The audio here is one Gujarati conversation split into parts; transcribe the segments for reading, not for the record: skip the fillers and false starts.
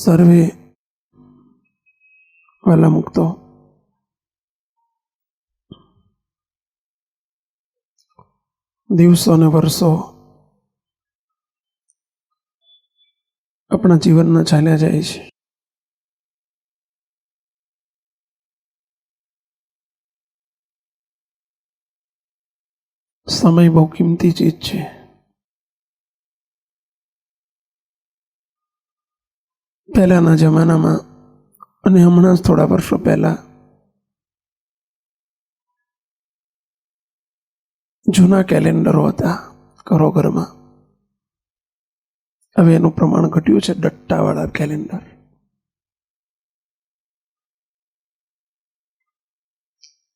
સર્વે વાલા મુક્તો, દિવસો અને વર્ષો આપણા જીવનના ચાલ્યા જાય છે. સમય બહુ કિંમતી ચીજ છે. પહેલાના જમાનામાં અને હમણાં જ થોડા વર્ષો પહેલા જૂના કેલેન્ડરો હતા ઘરો ઘરમાં. હવે એનું પ્રમાણ ઘટ્યું છે, ડટ્ટાવાળા કેલેન્ડર.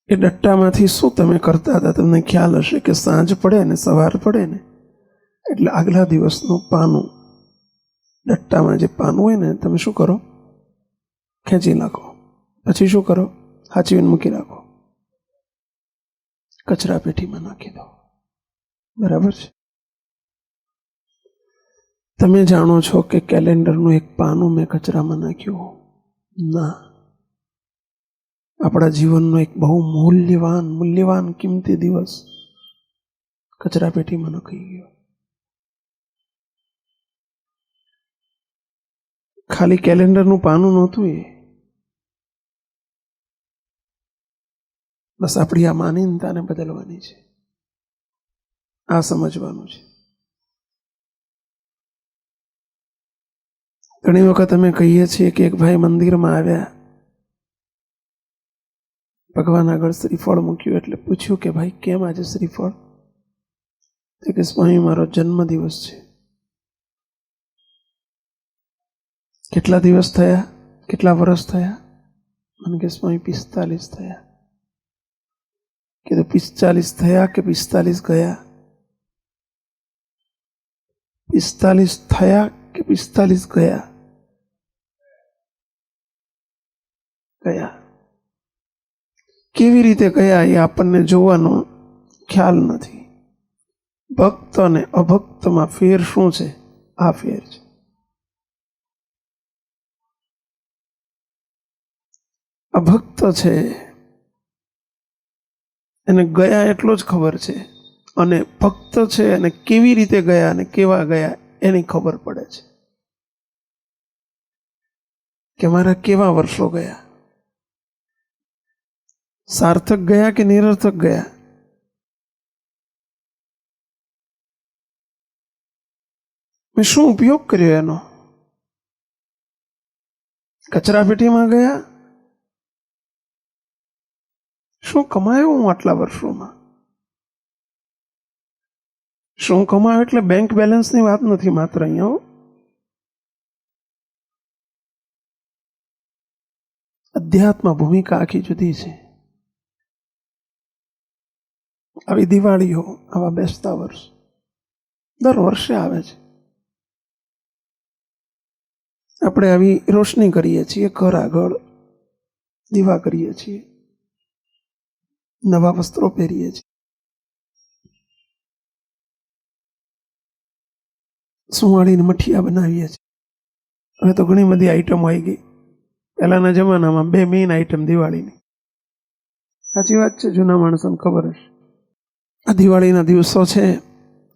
એ ડટ્ટામાંથી શું તમે કરતા હતા? તમને ખ્યાલ હશે કે સાંજ પડે ને સવાર પડે ને એટલે આગલા દિવસનું પાનું, ડટ્ટામાં જે પાનું હોય ને, તમે શું કરો? ખેંચી નાખો. પછી શું કરો? હાચવીને મૂકી રાખો, કચરા પેટીમાં નાખી દો. બરાબર છે? તમે જાણો છો કે કેલેન્ડરનું એક પાનું મેં કચરામાં નાખ્યું? ના. આપણા જીવનનો એક બહુ મૂલ્યવાન કિંમતી દિવસ કચરા પેટીમાં નખાઈ ગયો. ખાલી કેલેન્ડરનું પાનું નહોતું એ. બસ આપણી આ માનીનતાને બદલવાની છે. આ સમજવાનું છે. ઘણી વખત અમે કહીએ છીએ કે એક ભાઈ મંદિરમાં આવ્યા, ભગવાન આગળ શ્રીફળ મૂક્યું એટલે પૂછ્યું કે ભાઈ કેમ આજે શ્રીફળ? તો કે સ્વામી મારો જન્મદિવસ છે. કેટલા દિવસ થયા? કેટલા વર્ષ થયા? મને કે સ્વામી 45 થયા. કીધું 45 થયા કે 45 ગયા? 45 થયા કે 45 ગયા? ગયા. કેવી રીતે ગયા એ આપણને જોવાનો ખ્યાલ નથી. ભક્ત અને અભક્તમાં ફેર શું છે? આ ફેર છે. અભક્ત છે એને ગયા એટલો જ ખબર છે, અને ભક્ત છે અને કેવી રીતે ગયા અને કેવા ગયા એની ખબર પડે છે કે મારા કેવા વર્ષો ગયા, સાર્થક ગયા કે નિરર્થક ગયા. મેં શું ઉપયોગ કર્યો એનો? કચરા પેટીમાં ગયા? શું કમાયો હું આટલા વર્ષોમાં? શું કમાયો એટલે બેંક બેલેન્સની વાત નથી માત્ર અહીંયા. અધ્યાત્મ ભૂમિકા આખી જુદી છે. આવી દિવાળીઓ, આવા બેસતા વર્ષ દર વર્ષે આવે છે. આપણે આવી રોશની કરીએ છીએ, ઘર આગળ દીવા કરીએ છીએ, નવા વસ્ત્રો પહેરીએ છીએ, સુવાળીને મઠિયા બનાવીએ છીએ. હવે તો ઘણી બધી આઈટમ આવી ગઈ. પહેલાના જમાનામાં 2 મેઇન આઈટમ દિવાળીની. સાચી વાત છે, જૂના માણસોને ખબર હશે. આ દિવાળીના દિવસો છે.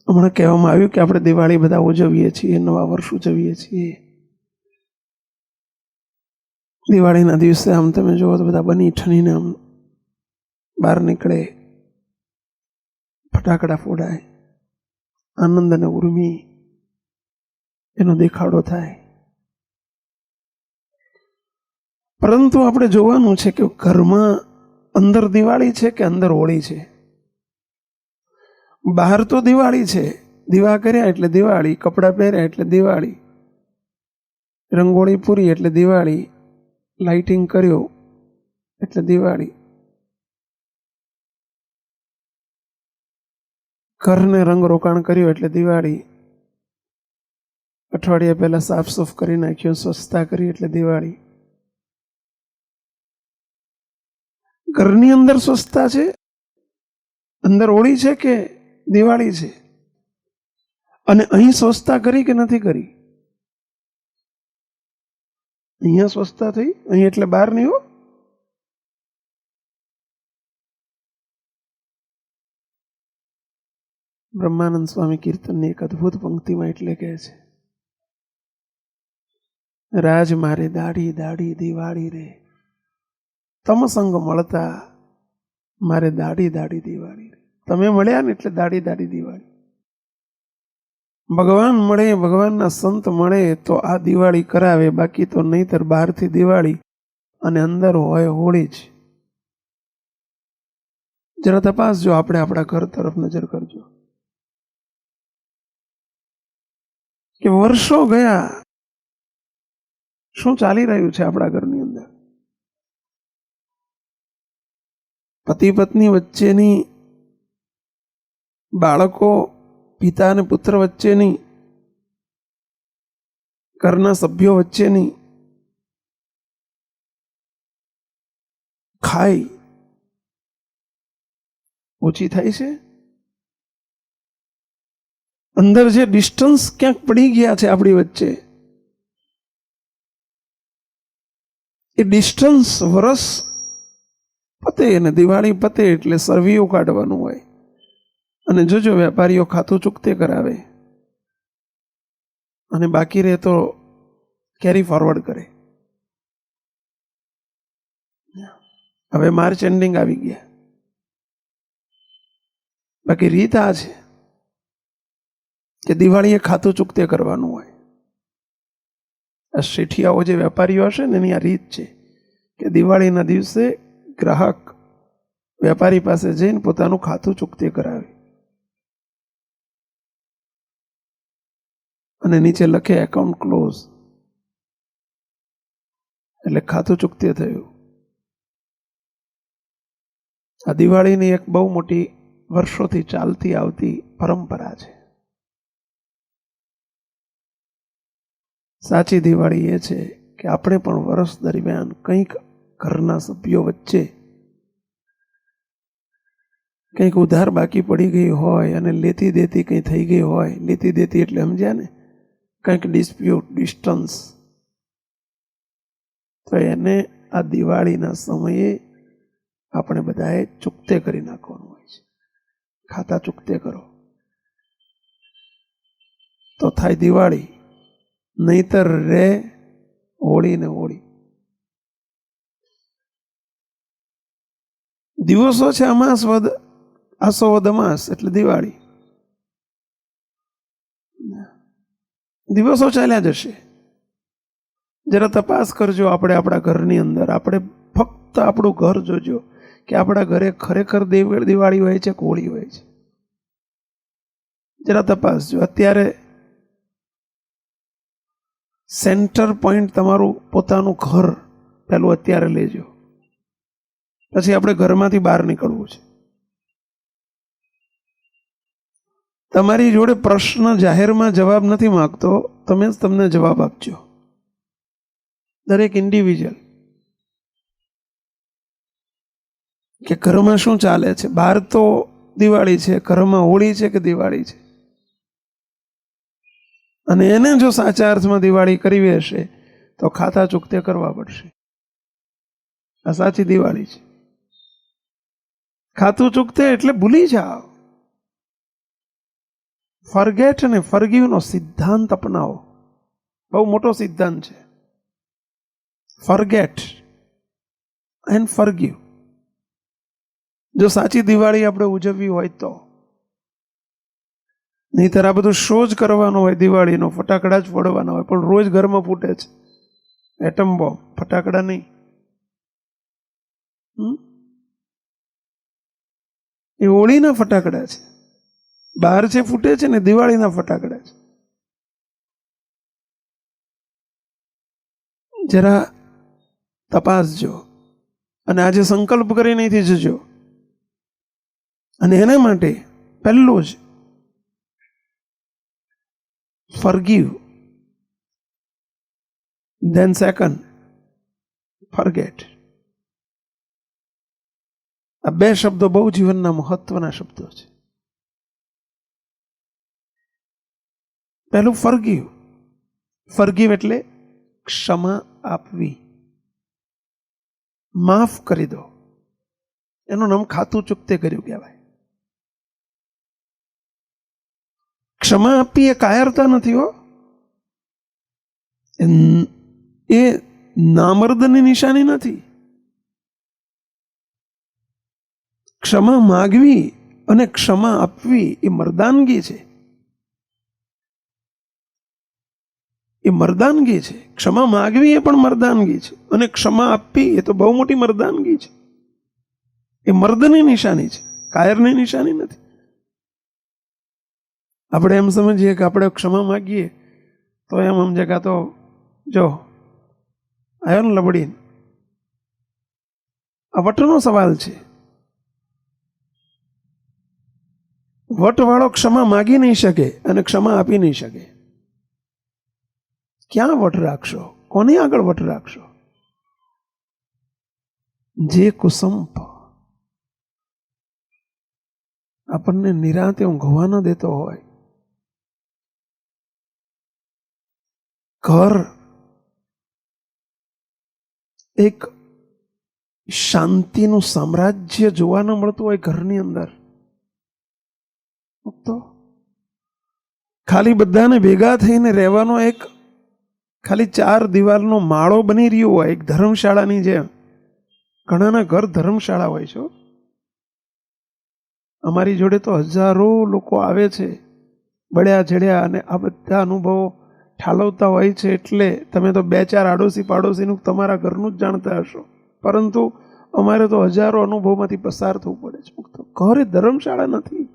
હમણાં કહેવામાં આવ્યું કે આપણે દિવાળી બધા ઉજવીએ છીએ, નવા વર્ષ ઉજવીએ છીએ. દિવાળીના દિવસે આમ તમે જુઓ તો બધા બની ઠનીને આમ બહાર નીકળે, ફટાકડા ફોડાય, આનંદ અને ઉર્મી એનો દેખાડો થાય. પરંતુ આપણે જોવાનું છે કે ઘરમાં અંદર દિવાળી છે કે અંદર હોળી છે. બહાર તો દિવાળી છે, દીવા કર્યા એટલે દિવાળી, કપડાં પહેર્યા એટલે દિવાળી, રંગોળી પૂરી એટલે દિવાળી, લાઇટિંગ કર્યો એટલે દિવાળી, ઘરને રંગ રોકાણ કર્યું એટલે દિવાળી, અઠવાડિયા પહેલા સાફ સૂફ કરી નાખ્યો, સ્વચ્છતા કરી એટલે દિવાળી. ઘરની અંદર સ્વચ્છતા છે, અંદર હોળી છે કે દિવાળી છે? અને અહીં સ્વચ્છતા કરી કે નથી કરી? અહીંયા સ્વસ્થતા થઈ, અહીં એટલે બહાર નહીં હો. બ્રહ્માનંદ સ્વામી કીર્તનની એક અદભુત પંક્તિમાં એટલે કહે છે, રાજ મારે દાઢી દાઢી દિવાળી રે, તમ સંગ મળતા મારે દાઢી દાઢી દિવાળી રે. તમે મળ્યા ને એટલે દાઢી દાઢી દિવાળી. ભગવાન મળે, ભગવાનના સંત મળે તો આ દિવાળી કરાવે, બાકી તો નહીતર બહારથી દિવાળી અને અંદર હોય હોળી જ. જરા તપાસજો, આપણે આપણા ઘર તરફ નજર કરજો કે વર્ષો ગયા શું ચાલી રહ્યું છે આપણા ઘરની અંદર. પતિ પત્ની વચ્ચેની, બાળકો પિતા અને પુત્ર વચ્ચેની, ઘરના સભ્યો વચ્ચેની ખાઈ ઓછી થાય છે. અંદર જે ડિસ્ટન્સ ક્યાંક પડી ગયા છે આપણી વચ્ચે, એ ડિસ્ટન્સ વરસ પતે અને દિવાળી પતે એટલે સરવીઓ કાઢવાનું હોય. અને જોજો વેપારીઓ ખાતું ચૂકતે કરાવે અને બાકી રહે તો કેરી ફોરવર્ડ કરે. હવે માર્ચ એન્ડિંગ આવી ગયા, બાકી રીત આ છે કે દિવાળીએ ખાતું ચૂકતે કરવાનું હોય. આ શેઠિયાઓ જે વેપારીઓ હશે ને એની આ રીત છે કે દિવાળીના દિવસે ગ્રાહક વેપારી પાસે જઈને પોતાનું ખાતું ચૂકતે કરાવે અને નીચે લખે એકાઉન્ટ ક્લોઝ, એટલે ખાતું ચૂકતે થયું. આ દિવાળીની એક બહુ મોટી વર્ષોથી ચાલતી આવતી પરંપરા છે. સાચી દિવાળી એ છે કે આપણે પણ વર્ષ દરમિયાન કંઈક ઘરના સભ્યો વચ્ચે કંઈક ઉધાર બાકી પડી ગઈ હોય અને લેતી દેતી કંઈ થઈ ગઈ હોય, લેતી દેતી એટલે સમજ્યા ને, કંઈક ડિસ્પ્યુટ, ડિસ્ટન્સ, તો એને આ દિવાળીના સમયે આપણે બધાએ ચૂકતે કરી નાખવાનું હોય છે. ખાતા ચૂકતે કરો તો થાય દિવાળી, નહીતર રે હોળી ને હોળી. દિવસો છે અમાસ વદ આસો વદ અમાસ એટલે દિવાળી. દિવસો ચાલ્યા જશે. જરા તપાસ કરજો આપણે આપણા ઘરની અંદર. આપણે ફક્ત આપણું ઘર જોજો કે આપણા ઘરે ખરેખર દિવાળી હોય છે કે હોળી હોય છે. જરા તપાસજો. અત્યારે સેન્ટર પોઈન્ટ તમારું પોતાનું ઘર પેલું અત્યારે લેજો, પછી આપણે ઘરમાંથી બહાર નીકળવું છે. તમારી જોડે પ્રશ્ન જાહેરમાં જવાબ નથી માંગતો, તમે જ તમને જવાબ આપજો. દરેક ઇન્ડિવિજ્યુઅલ કે ઘરમાં શું ચાલે છે. બહાર તો દિવાળી છે, ઘરમાં હોળી છે કે દિવાળી છે. અને એને જો સાચા અર્થમાં દિવાળી કરવી હશે તો ખાતા ચૂકતે કરવા પડશે. આ સાચી દિવાળી છે. ખાતું ચૂકતે એટલે ભૂલી જાઓ. ફરગેટ અને ફરગીવ નો સિદ્ધાંત અપનાવો. બહુ મોટો સિદ્ધાંત છે. Forget and forgive. જો સાચી દિવાળી આપણે ઉજવવી હોય તો, નહીંતર આ બધું શો જ કરવાનો હોય દિવાળીનો, ફટાકડા જ ફોડવાના હોય, પણ રોજ ઘરમાં ફૂટે છે એટમ બોમ્બ, ફટાકડા નહીં. એ હોળીના ફટાકડા છે, બહાર છે ફૂટે છે ને દિવાળીના ફટાકડા છે. જરા તપાસજો અને આજે સંકલ્પ કરી નહીં જજો. અને એના માટે પહેલું જ forgive, then second forget. આ બે શબ્દો બહુ જીવનના મહત્વના શબ્દો છે. પહેલું ફરગીવ. ફરગીવ એટલે ક્ષમા આપવી, માફ કરી દો, એનું નામ ખાતું ચૂકતે કર્યું કહેવાય. ક્ષમા આપવી એ કાયરતા નથી હો, એ નામર્દની નિશાની નથી. ક્ષમા માગવી અને ક્ષમા આપવી એ મર્દાનગી છે, એ મર્દાનગી છે. ક્ષમા માગવી એ પણ મર્દાનગી છે અને ક્ષમા આપવી એ તો બહુ મોટી મર્દાનગી છે. એ મર્દની નિશાની છે, કાયરની નિશાની નથી. આપણે એમ સમજીએ કે આપણે ક્ષમા માગીએ તો એમ સમજે કે તો જો આવ્યો ને લબડી, આ વટનો સવાલ છે. વટવાળો ક્ષમા માગી નહીં શકે અને ક્ષમા આપી નહીં શકે. ક્યાં વટ રાખશો? કોની આગળ વટ રાખશો? જે કુસંપ આપણને નિરાંતે ઊંઘવા ન દેતો હોય, ઘર એક શાંતિનું સામ્રાજ્ય જોવા ન મળતું હોય, ઘરની અંદર તો ખાલી બધાને ભેગા થઈને રહેવાનો એક ખાલી 4 દિવાલનો માળો બની રહ્યો હોય, એક ધર્મશાળાની જેમ. ઘણાના ઘર ધર્મશાળા હોય છે. અમારી જોડે તો હજારો લોકો આવે છે બળ્યા જડ્યા, અને આ બધા અનુભવો ઠાલવતા હોય છે. એટલે તમે તો 2-4 આડોશી પાડોશીનું તમારા ઘરનું જ જાણતા હશો, પરંતુ અમારે તો હજારો અનુભવમાંથી પસાર થવું પડે છે. ઘર એ ધર્મશાળા નથી.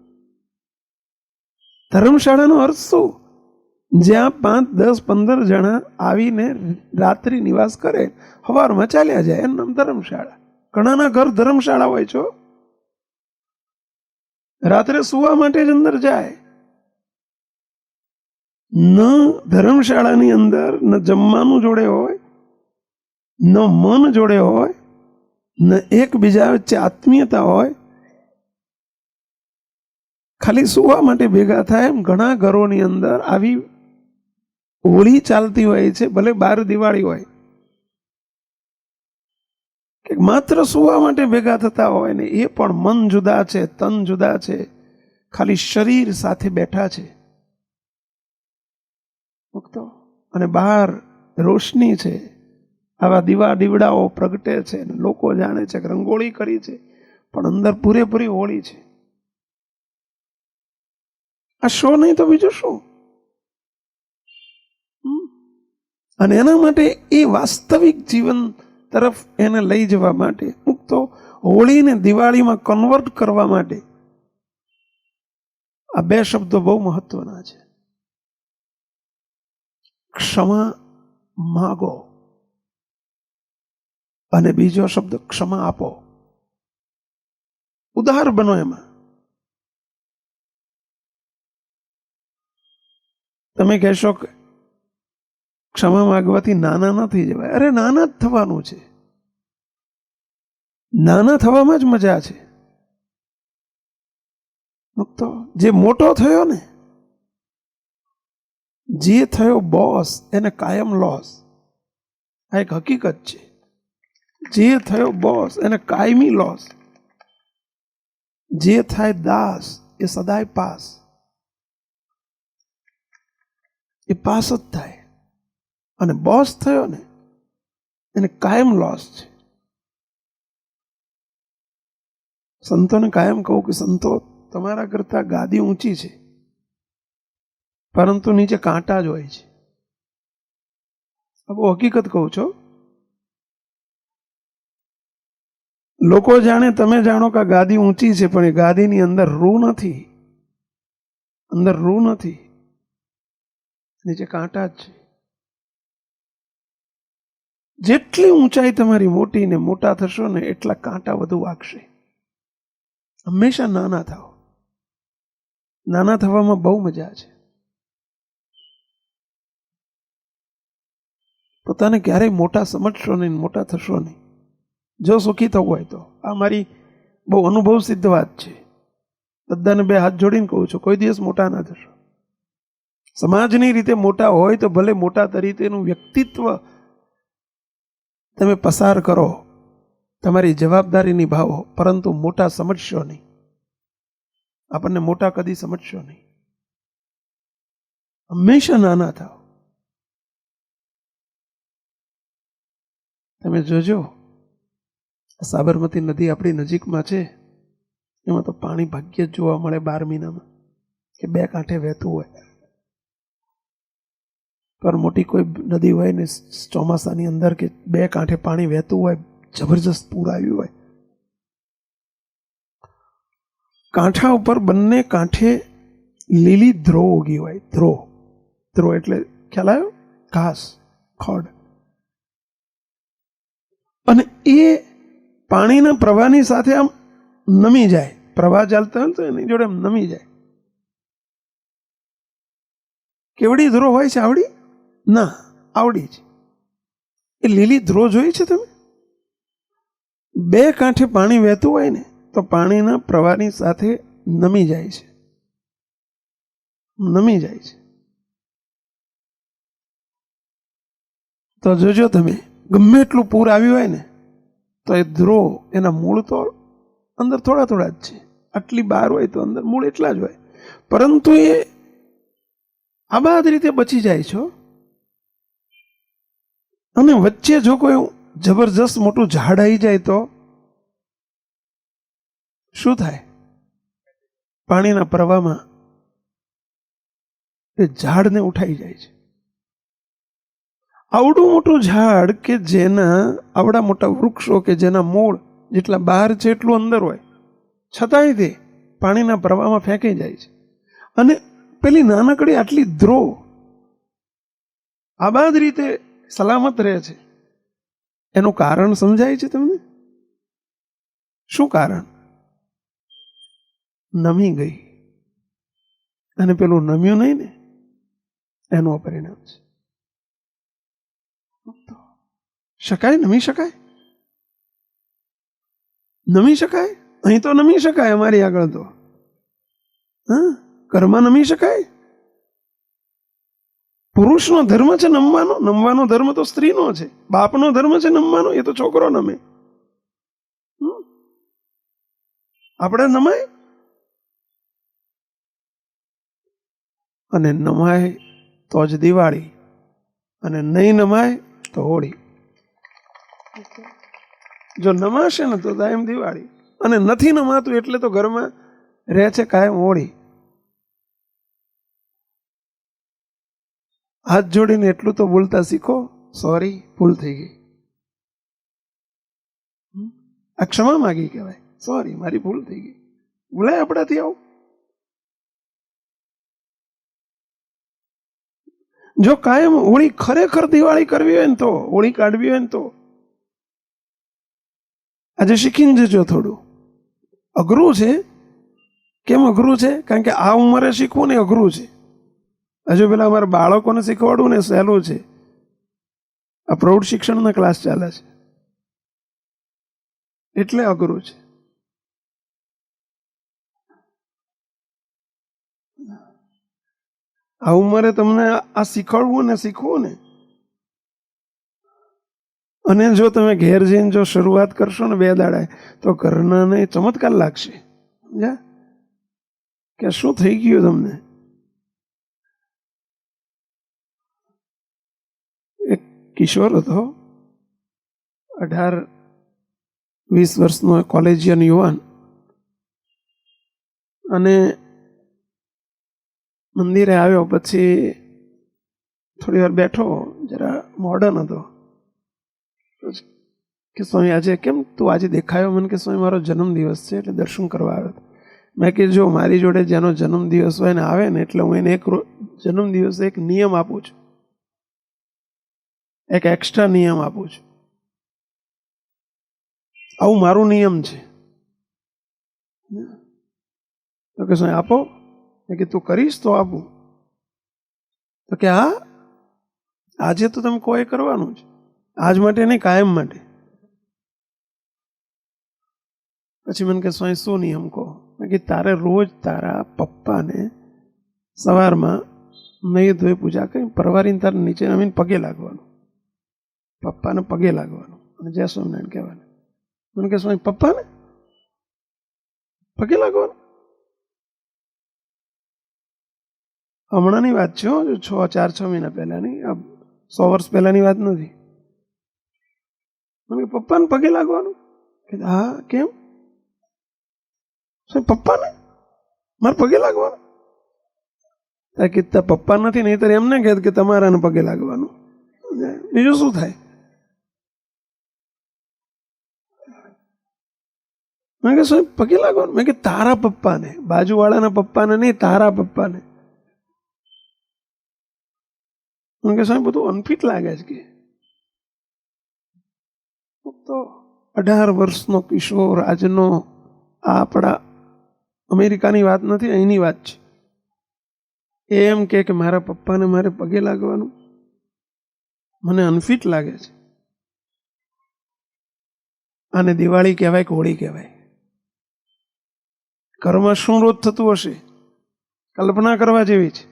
ધર્મશાળાનો અર્થ શું? જ્યાં 5, 10, 15 જણા આવીને રાત્રિ નિવાસ કરે, સવારમાં ચાલ્યા જાય, એનું નામ ધર્મશાળા. ઘણાના ઘર ધર્મશાળા હોય છે, રાત્રે સુવા માટે જ અંદર જાય. ન ધર્મશાળાની અંદર ન જમવાનું જોડે હોય, ન મન જોડે હોય, ન એકબીજા વચ્ચે આત્મીયતા હોય, ખાલી સુવા માટે ભેગા થાય. એમ ઘણા ઘરોની અંદર આવી હોળી ચાલતી હોય છે, ભલે 12 દિવાળી હોય, કે માત્ર સુવા માટે ભેગા થતા હોય ને એ પણ મન જુદા છે, તન જુદા છે, ખાલી શરીર સાથે બેઠા છે. અને બહાર રોશની છે, આવા દીવડાઓ પ્રગટે છે, લોકો જાણે છે કે રંગોળી કરી છે, પણ અંદર પૂરેપૂરી હોળી છે. આ શો નહીં તો બીજું શું? અને એના માટે એ વાસ્તવિક જીવન તરફ એને લઈ જવા માટે, મુક્તો હોળીને દિવાળીમાં કન્વર્ટ કરવા માટે આ 2 શબ્દો બહુ મહત્વના છે. ક્ષમા માગો અને બીજો શબ્દ ક્ષમા આપો. ઉદાર બનો એમાં. તમે કહેશો કે ક્ષમા માગવાથી નાના નથી જવાય. અરે નાના જ થવાનું છે. નાના થવામાં જ મજા છે. તો જે મોટો થયો ને, જે થયો બોસ એને કાયમ લોસ. આ એક હકીકત છે. જે થયો બોસ એને કાયમી લોસ. જે થાય દાસ એ સદાય પાસ. એ પાસ જ થાય. અને બોસ થયો ને એને કાયમ લોસ છે. સંતોને કાયમ કહું કે સંતો, તમારા કરતા ગાદી ઊંચી છે, પરંતુ નીચે કાંટા જ હોય છે. બહુ હકીકત કહું છો. લોકો જાણે તમે જાણો કે ગાદી ઊંચી છે, પણ એ ગાદીની અંદર રૂ નથી. અંદર રૂ નથી, નીચે કાંટા જ છે. જેટલી ઊંચાઈ તમારી મોટી ને મોટા થશો ને એટલા કાંટા વધુ વાગશે. હંમેશા નાના થાઓ. નાના થવામાં બહુ મજા છે. પોતાને ક્યારેય મોટા સમજશો નહીં, મોટા થશો નહીં. જો સુખી થવું હોય તો. આ મારી બહુ અનુભવ સિદ્ધ વાત છે. બધાને 2 હાથ જોડીને કહું છું, કોઈ દિવસ મોટા ના થશો. સમાજની રીતે મોટા હોય તો ભલે મોટા તરીકેનું વ્યક્તિત્વ તમે પસાર કરો, તમારી જવાબદારી નિભાવો, પરંતુ મોટા સમજશો નહીં. આપણને મોટા કદી સમજશો નહીં. હંમેશા નાના થાઓ. તમે જોજો, સાબરમતી નદી આપણી નજીકમાં છે, એમાં તો પાણી ભાગ્યે જ જોવા મળે 12 મહિનામાં, કે 2 કાંઠે વહેતું હોય. પર મોટી કોઈ નદી હોય ને ચોમાસાની અંદર કે 2 કાંઠે પાણી વહેતું હોય, જબરજસ્ત પૂર આવ્યું હોય, કાંઠા ઉપર બંને કાંઠે લીલી ધ્રો ઉગી હોય. ધ્રો એટલે ખ્યાલ આવ્યો? ઘાસ, ખડ. અને એ પાણીના પ્રવાહની સાથે આમ નમી જાય. પ્રવાહ ચાલતો હોય તો એની જોડે આમ નમી જાય. કેવડી ધ્રો હોય છે? આવડી ના, આવડી છે. એ લીલી ધ્રો જોઈ છે તમે? 2 કાંઠે પાણી વહેતું હોય ને તો પાણીના પ્રવાહની સાથે નમી જાય છે. નમી જાય છે. તો જોજો તમે, ગમે એટલું પૂર આવ્યું હોય ને તો એ ધ્રો, એના મૂળ તો અંદર થોડા જ છે. આટલી બહાર હોય તો અંદર મૂળ એટલા જ હોય, પરંતુ એ આબાદ રીતે બચી જાય છે. અને વચ્ચે જો કોઈ જબરજસ્ત મોટું ઝાડ આવી જાય તો શું થાય? પાણીના પ્રવાહમાં એ ઝાડને ઉઠાઈ જાય છે. આવડું મોટું ઝાડ કે જેના આવડા મોટા વૃક્ષો કે જેના મૂળ જેટલા બહાર છે એટલું અંદર હોય, છતાંય તે પાણીના પ્રવાહમાં ફેંકાઈ જાય છે. અને પેલી નાનકડી આટલી ધ્રો આબાદ રીતે સલામત રહે છે. એનું કારણ સમજાય છે તમને? શું કારણ? નમી ગઈ. અને પેલું નમ્યું નહીં ને, એનું પરિણામ છે. શકાય? નમી શકાય? નમી શકાય? અહીં તો નમી શકાય. અમારી આગળ તો ઘરમાં નમી શકાય? પુરુષનો ધર્મ છે નમવાનો. નમવાનો ધર્મ તો સ્ત્રીનો છે. બાપનો ધર્મ છે નમવાનો, એ તો છોકરો નમે. આપણે નમાય? અને નમાય તો જ દિવાળી, અને નહીં નમાય તો હોળી. જો નમાશે ને તો કાયમ દિવાળી, અને નથી નમાતું એટલે તો ઘરમાં રહે છે કાયમ હોળી. હાથ જોડીને એટલું તો બોલતા શીખો, સોરી, ભૂલ થઈ ગઈ. આ ક્ષમા માગી કહેવાય. સોરી, મારી ભૂલ થઈ ગઈ. ભૂલાય આપણાથી આવું? જો કાયમ હોળી, ખરેખર દિવાળી કરવી હોય ને તો, હોળી કાઢવી હોય ને તો આજે શીખીને જજો. થોડું અઘરું છે. કેમ અઘરું છે? કારણ કે આ ઉંમરે શીખવું ને અઘરું છે. હજુ પેલા અમારા બાળકોને શીખવાડવું ને સહેલું છે. આ પ્રૌઢ શિક્ષણના ક્લાસ ચાલે છે એટલે અઘરું છે. આ ઉંમરે તમને આ શીખવાડવું ને શીખવું ને, અને જો તમે ઘેર જઈને જો શરૂઆત કરશો ને 2 દાડા, તો ઘરનાને ચમત્કાર લાગશે. સમજ્યા કે શું થઈ ગયું તમને? એક કિશોર હતો, 18-20 વર્ષનો કોલેજિયન યુવાન, અને મંદિરે આવ્યો. પછી થોડી વાર બેઠો, જરા મોડર્ન હતો. કે સ્વામી આજે કેમ તું આજે દેખાયો? મને કે સ્વામી મારો જન્મદિવસ છે એટલે દર્શન કરવા આવ્યો. મેં કીધું જો મારી જોડે જેનો જન્મદિવસ હોય ને આવે ને, એટલે હું એને એક જન્મદિવસે એક નિયમ આપું છું, એક એક્સ્ટ્રા નિયમ આપું છું. આવું મારું નિયમ છે. તો કે સ્વામી આપો. કે તું કરીશ તો આપું. તો કે હા, આજે તો તમે કોઈ કરવાનું છે, આજ માટે નહીં, કાયમ માટે. પછી મને કે સ્વામી શું નિયમ કહો? કે તારે રોજ તારા પપ્પાને સવારમાં નહીં ધોઈ પૂજા કરી પરવારીને તારે નીચે નમીને પગે લાગવાનું, પપ્પાને પગે લાગવાનું. અને જય સ્વામિનારાયણ કહેવાના. મને કે સ્વામી પપ્પાને પગે લાગવાનું? હમણાંની વાત છે, 4-6 મહિના પહેલાની, 100 વર્ષ પહેલાની વાત નથી. મને પપ્પાને પગે લાગવાનું? હા. કેમ? પપ્પાને મારે પગે લાગવાનું? કીધા પપ્પા નથી, નહીં તો એમને કહે કે તમારાને પગે લાગવાનું, બીજું શું થાય? મેં કે સાહેબ પગે લાગવાનું? મેં કે તારા પપ્પાને, બાજુવાળાના પપ્પાને નહીં, તારા પપ્પાને. મેં કે સાહેબ બધું અનફિટ લાગે છે કે. તો 18 વર્ષનો કિશોર આજનો, આ આપણા અમેરિકાની વાત નથી, અહીંની વાત છે. એમ કે મારા પપ્પાને મારે પગે લાગવાનું? મને અનફિટ લાગે છે. આને દિવાળી કહેવાય કે હોળી કહેવાય? ઘરમાં શું રોજ થતું હશે, કલ્પના કરવા જેવી છે.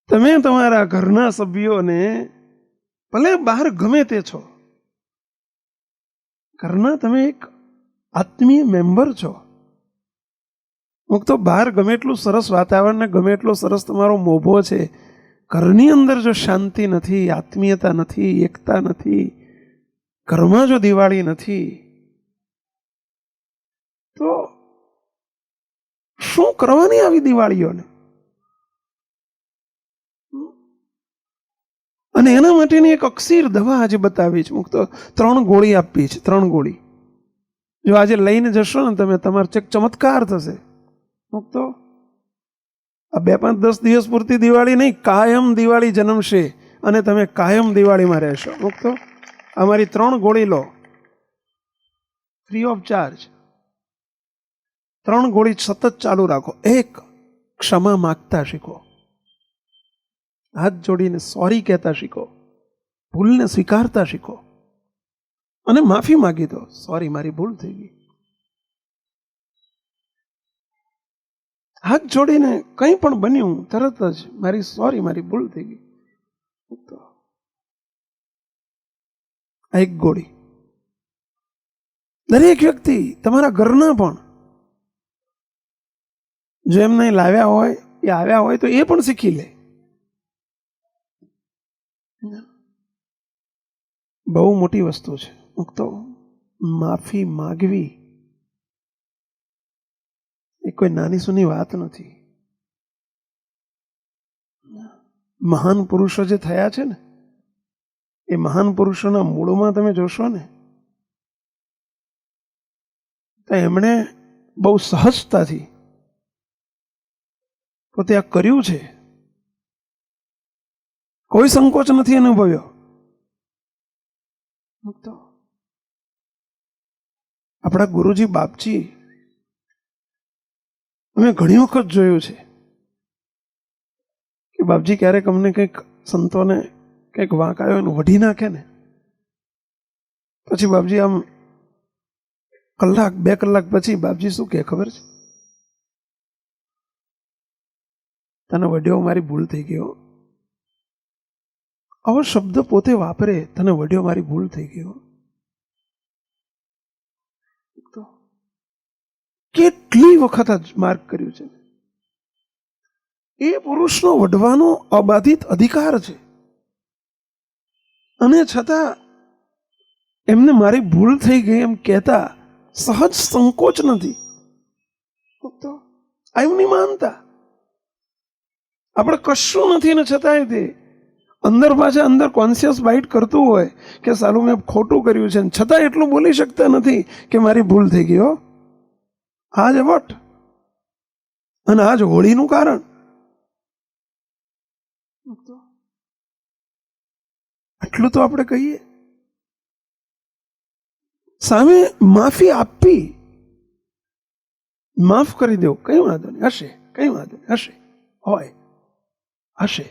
તમે તમારા ઘરના સભ્યોને, ભલે બહાર ગમે તે છો, ઘરના તમે એક આત્મીય મેમ્બર છો. હું તો બહાર ગમે એટલું સરસ વાતાવરણ ને ગમે એટલો સરસ તમારો મોભો છે, ઘરની અંદર જો શાંતિ નથી, આત્મીયતા નથી, એકતા નથી, ઘરમાં જો દિવાળી નથી, તો શું કરવાની આવી દિવાળીઓને? અને એના માટેની એક અક્ષીર દવા આજે બતાવી છે. હું તો 3 ગોળી આપી છે, 3 ગોળી. જો આજે લઈને જશો ને તમે, તમારો ચમત્કાર થશે. તો આ 2-5-10 દિવસ પૂરતી દિવાળી નહીં, કાયમ દિવાળી જન્મશે અને તમે કાયમ દિવાળીમાં રહેશો. તો અમારી 3 ગોળી લો, ફ્રી ઓફ ચાર્જ. 3 ગોળી સતત ચાલુ રાખો. 1, ક્ષમા માગતા શીખો, હાથ જોડીને સોરી કહેતા શીખો, ભૂલને સ્વીકારતા શીખો અને માફી માગી દો, સોરી મારી ભૂલ થઈ ગઈ. હાથ જોડીને કંઈ પણ બન્યું તરત જ મારી સોરી, મારી ભૂલ થઈ ગઈ. આ 1 ગોળી. દરેક વ્યક્તિ, તમારા ઘરના પણ, જો એમને લાવ્યા હોય, એ આવ્યા હોય તો એ પણ શીખી લે. બહુ મોટી વસ્તુ છે. તો માફી માગવી એ કોઈ નાની સૂની વાત નથી. મહાન પુરુષો જે થયા છે ને, એ મહાન પુરુષોના મૂળમાં તમે જોશો ને, તો એમણે બહુ સહજતાથી પોતે આ કર્યું છે, કોઈ સંકોચ નથી અનુભવ્યો. તો આપણા ગુરુજી બાપજી, અમે ઘણી વખત જોયું છે કે બાપજી ક્યારેક અમને કંઈક સંતોને કંઈક વાંક આવ્યો એને વઢી નાખે ને, પછી બાપજી આમ 1-2 કલાક પછી બાપજી શું કહે ખબર છે? તને વઢ્યો, મારી ભૂલ થઈ ગયો. આવો શબ્દ પોતે વાપરે, તને વઢ્યો, મારી ભૂલ થઈ ગયો. તો કેટલી વખત આ માર્ક કર્યું છે. એ પુરુષનો વઢવાનો અબાધિત અધિકાર છે, અને છતાં એમને મારી ભૂલ થઈ ગઈ એમ કહેતા સહજ સંકોચ નથી. તો આવું નહીં માનતા. આપણે કશું નથી ને છતાંય તે અંદર પાછા અંદર કોન્શિયસ બાઇટ કરતું હોય કે સાલું મેં ખોટું કર્યું છે, છતાં એટલું બોલી શકતા નથી કે મારી ભૂલ થઈ ગઈ. આજ વટ અને આજ હોળીનું કારણ. એટલું તો આપણે કહીએ. સામે માફી આપી, માફ કરી દો, કઈ વાંધો નહીં, હશે, કઈ વાંધો નહીં, હશે, હોય, હશે.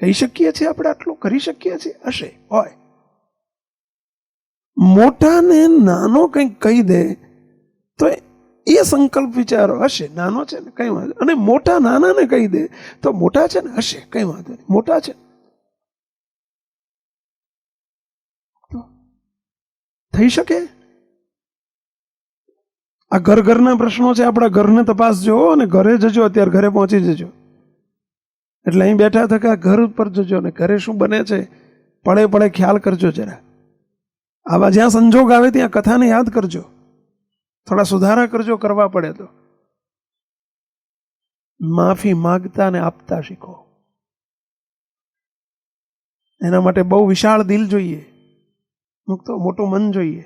કહી શકીએ છીએ આપણે, આટલું કરી શકીએ છીએ, હશે, હોય. મોટાને નાનો કંઈક કહી દે તો એ સંકલ્પ વિચારો હશે, નાનો છે ને કઈ વાંધો, અને મોટા નાનાને કહી દે તો મોટા છે ને હશે કઈ વાંધો નહીં, મોટા છે તો થઈ શકે. આ ઘરના પ્રશ્નો છે, આપણા ઘરને તપાસજો અને ઘરે જજો, અત્યારે ઘરે પહોંચી જજો. એટલે અહીં બેઠા થકા ઘર ઉપર જજો ને ઘરે શું બને છે પડે પડે ખ્યાલ કરજો જરા. આવા જ્યાં સંજોગ આવે ત્યાં કથાને યાદ કરજો, થોડા સુધારા કરજો, કરવા પડે તો. માફી માંગતા ને આપતા શીખો. એના માટે બહુ વિશાળ દિલ જોઈએ, મોટું મન જોઈએ,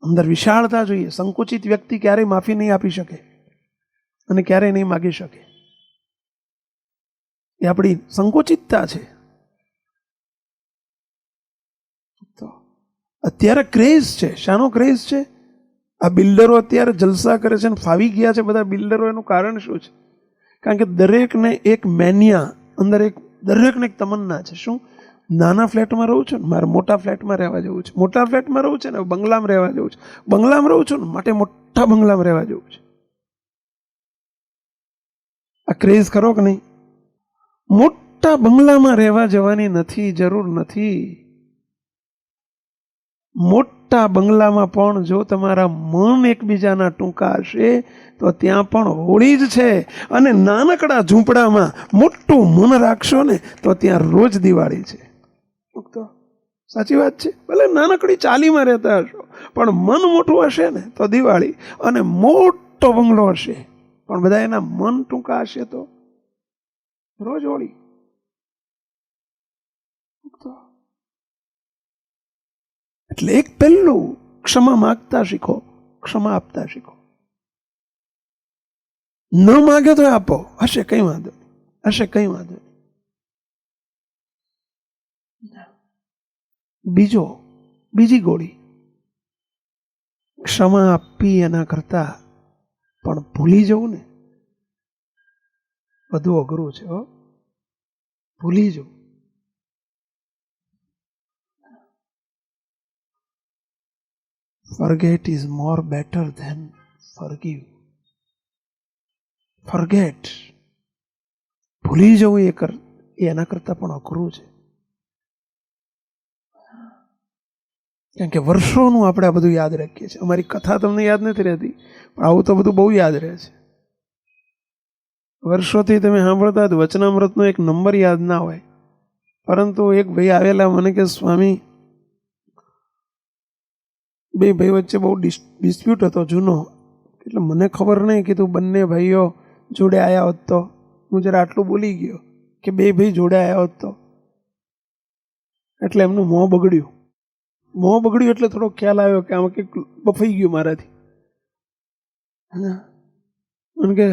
અંદર વિશાળતા જોઈએ. સંકુચિત વ્યક્તિ ક્યારેય માફી નહીં આપી શકે અને ક્યારેય નહીં માગી શકે. એ આપણી સંકુચિતતા છે. તો અત્યારે ક્રેઝ છે, શાનો ક્રેઝ છે? આ બિલ્ડરો અત્યારે જલસા કરે છે ને ફાવી ગયા છે બધા બિલ્ડરો. એનું કારણ શું છે? કારણ કે દરેકને એક મેનિયા અંદર, દરેકને એક તમન્ના છે. શું? નાના ફ્લેટમાં રહું છું ને મારે મોટા ફ્લેટમાં રહેવા જવું છે, મોટા ફ્લેટમાં રહું છે ને બંગલામાં રહેવા જવું છે, બંગલામાં રહું છું ને માટે મોટા બંગલામાં રહેવા જવું છે. આ ક્રેઝ ખરો કે નહીં? મોટા બંગલામાં રહેવા જવાની નથી, જરૂર નથી. મોટા બંગલામાં પણ જો તમારા મન એકબીજાના ટૂંકા હશે તો ત્યાં પણ હોળી જ છે. અને નાનકડા ઝૂંપડામાં મોટું મન રાખશો ને તો ત્યાં રોજ દિવાળી છે. સાચી વાત છે. ભલે નાનકડી ચાલીમાં રહેતા હશો પણ મન મોટું હશે ને તો દિવાળી, અને મોટો બંગલો હશે પણ બધા એના મન ટૂંકા હશે તો રોજ હોળી. એટલે એક પહેલું ક્ષમા માગતા શીખો, ક્ષમા આપતા શીખો. ન માગે તો આપો, હશે કઈ વાંધો નહીં, હશે કઈ વાંધો નહીં. બીજી ગોળી, ક્ષમા આપી એના કરતા પણ ભૂલી જવું ને બધું અઘરું છે. ભૂલી જવું. Forget is more better than forgive. Forget, ભૂલી જવું એના કરતા પણ અઘરું છે. કારણ કે વર્ષોનું આપણે આ બધું યાદ રાખીએ છીએ. અમારી કથા તમને યાદ નથી રહેતી પણ આવું તો બધું બહુ યાદ રહે છે. વર્ષોથી તમે સાંભળતા વચનામૃતનો એક નંબર યાદ ના હોય, પરંતુ એક ભાઈ આવેલા મને કે સ્વામી, બે ભાઈ વચ્ચે બહુ ડિસ્પ્યુટ હતો જૂનો, એટલે મને ખબર નહીં કે તું બંને ભાઈઓ જોડે આવ્યા હોત તો. હું જરા આટલું બોલી ગયો કે બે ભાઈ જોડે આવ્યા હોત તો, એટલે એમનું મોં બગડ્યું. મોં બગડ્યું એટલે થોડો ખ્યાલ આવ્યો કે આમાં કંઈક બફાઈ ગયું મારાથી. મને કે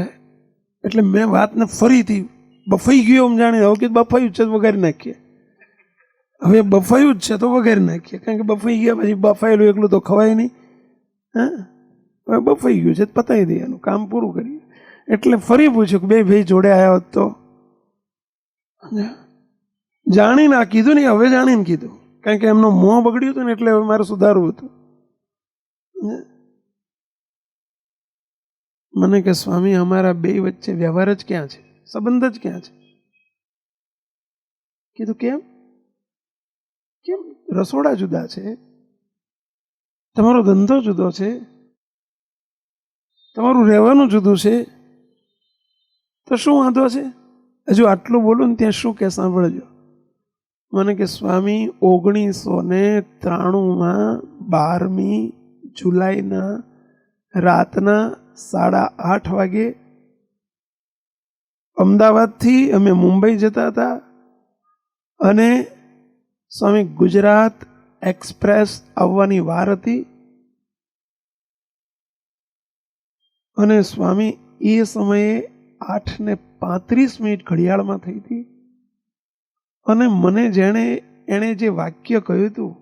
એટલે મેં વાતને ફરીથી બફાઈ ગયું એમ જાણી, હવે કે બફાયું છે વગાડી નાખીએ. હવે બફાયું જ છે તો વગાડી નાખીએ, કારણ કે બફાઈ ગયા પછી બફાયેલું એકલું તો ખવાય નહીં. હવે બફાઈ ગયું છે પતાવી દઈએ, એનું કામ પૂરું કરીએ. એટલે ફરી પૂછ્યું કે બે ભાઈ જોડે આવ્યા હોત તો. જાણીને આ કીધું નહીં, હવે જાણીને કીધું, કારણ કે એમનું મોં બગડ્યું હતું ને એટલે હવે મારે સુધારવું હતું. મને કે સ્વામી, અમારા બે વચ્ચે વ્યવહાર જ ક્યાં છે, સંબંધ જ ક્યાં છે? કીધું કેમ? રસોડા જુદા છે, તમારો ધંધો જુદો છે, તમારું રહેવાનું જુદું છે, તો શું વાંધો છે? હજુ આટલું બોલું ને ત્યાં શું કે સાંભળજો. મને કે સ્વામી, 1993 12મી જુલાઈના રાતના 8:30 વાગે અમદાવાદથી અમે મુંબઈ જતા હતા, અને સ્વામી ગુજરાત એક્સપ્રેસ આવવાની વાર હતી, અને સ્વામી એ સમયે 8:35 ઘડિયાળમાં થઈ હતી. અને મને એણે જે વાક્ય કહ્યું હતું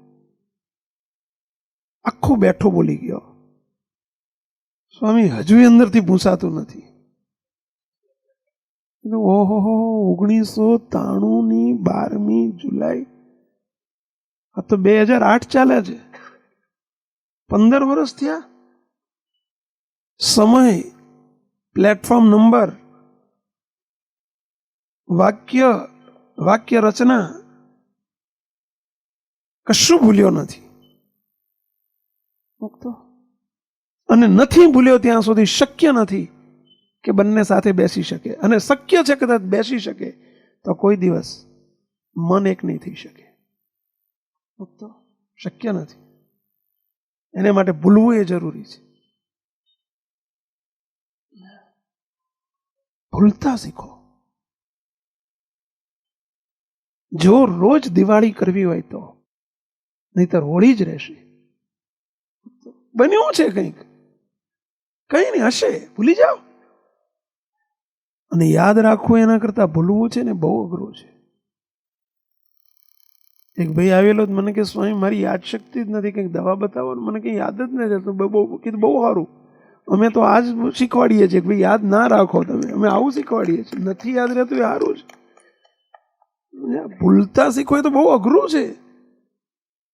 આખું બેઠો બોલી ગયો. સ્વામી હજુ અંદરથી પૂછાતું નથી. ઓહો, 1993 12મી જુલાઈ, આ તો 2008 ચાલે છે, 15 વર્ષ થયા. સમય, પ્લેટફોર્મ નંબર, વાક્ય રચના કશું ભૂલ્યો નથી. અને નથી ભૂલ્યો ત્યાં સુધી શક્ય નથી કે બંને સાથે બેસી શકે. અને શક્ય છે કદાચ બેસી શકે તો કોઈ દિવસ મન એક નહીં થઈ શકે. શક્ય નથી. એને માટે ભૂલવું એ જરૂરી છે. ભૂલતા શીખો. જો રોજ દિવાળી કરવી હોય તો, નહીતર હોળી જ રહેશે. બન્યું છે કંઈક, કઈ નહીં, હશે, ભૂલી જાઓ. અને યાદ રાખવું એના કરતા ભૂલવું છે ને બહુ અઘરું છે. એક ભાઈ આવેલો મને કે સ્વામી મારી યાદ શક્તિ જ નથી, કંઈક દવા બતાવો. મને કંઈ યાદ જ નથી રહેતું. કીધું બહુ સારું, અમે તો આજ શીખવાડીએ છીએ કે ભાઈ યાદ ના રાખો તમે. અમે આવું શીખવાડીએ છીએ. નથી યાદ રહેતું એ સારું છે. ભૂલતા શીખો એ તો બહુ અઘરું છે.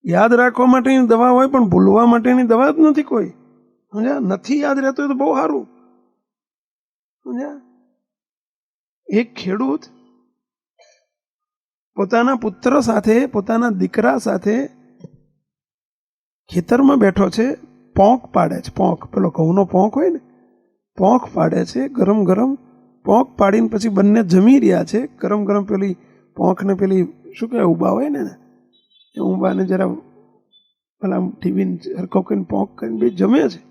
યાદ રાખવા માટેની દવા હોય પણ ભૂલવા માટેની દવા જ નથી કોઈ. સમજ્યા? નથી યાદ રહેતું એ તો બહુ સારું. સમજ્યા? એક ખેડૂત પોતાના પુત્ર સાથે, પોતાના દીકરા સાથે ખેતરમાં બેઠો છે. પોંક પાડે છે. પોંક, પેલો ઘઉંનો પોંક હોય ને, પોંક પાડે છે. ગરમ ગરમ પોંક પાડીને પછી બંને જમી રહ્યા છે. ગરમ ગરમ પેલી પોંખને પેલી શું કહેવાય ઊભા હોય ને એ ઊભાને જરા પેલા ટીવીને હરખો કરીને પોંક કરીને બે જમે છે.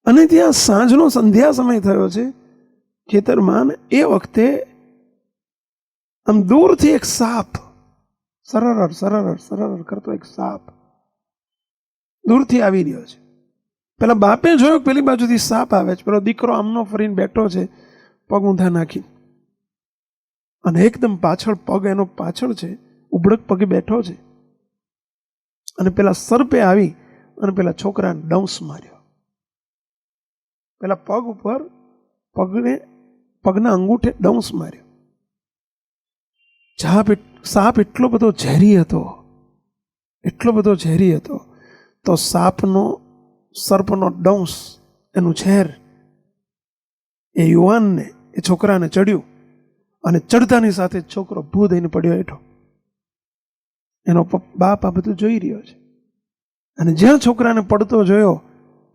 અને ત્યાં સાંજનો સંધ્યા સમય થયો છે ખેતરમાં. એ વખતે આમ દૂરથી એક સાપ, સરર સરર સરર કરતો એક સાપ દૂરથી આવી રહ્યો છે. પેલા બાપે જોયું પેલી બાજુથી સાપ આવે છે. પેલો દીકરો આમનો ફરીને બેઠો છે, પગ ઊંધા નાખી, અને એકદમ પાછળ પગ એનો પાછળ છે, ઉબળક પગે બેઠો છે. અને પેલા સર્પે આવી અને પેલા છોકરાને ડંસ માર્યો. પેલા પગ ઉપર પગના અંગૂઠે ડંસ માર્યો. સાપ એટલો બધો ઝેરી હતો, એટલો બધો ઝેરી હતો, તો સર્પનો ડંસ, એનું ઝેર એ યુવાનને, એ છોકરાને ચડ્યું. અને ચડતાની સાથે છોકરો ભૂ દઈને પડ્યો હેઠો. એનો બાપ આ બધું જોઈ રહ્યો છે. અને જ્યાં છોકરાને પડતો જોયો,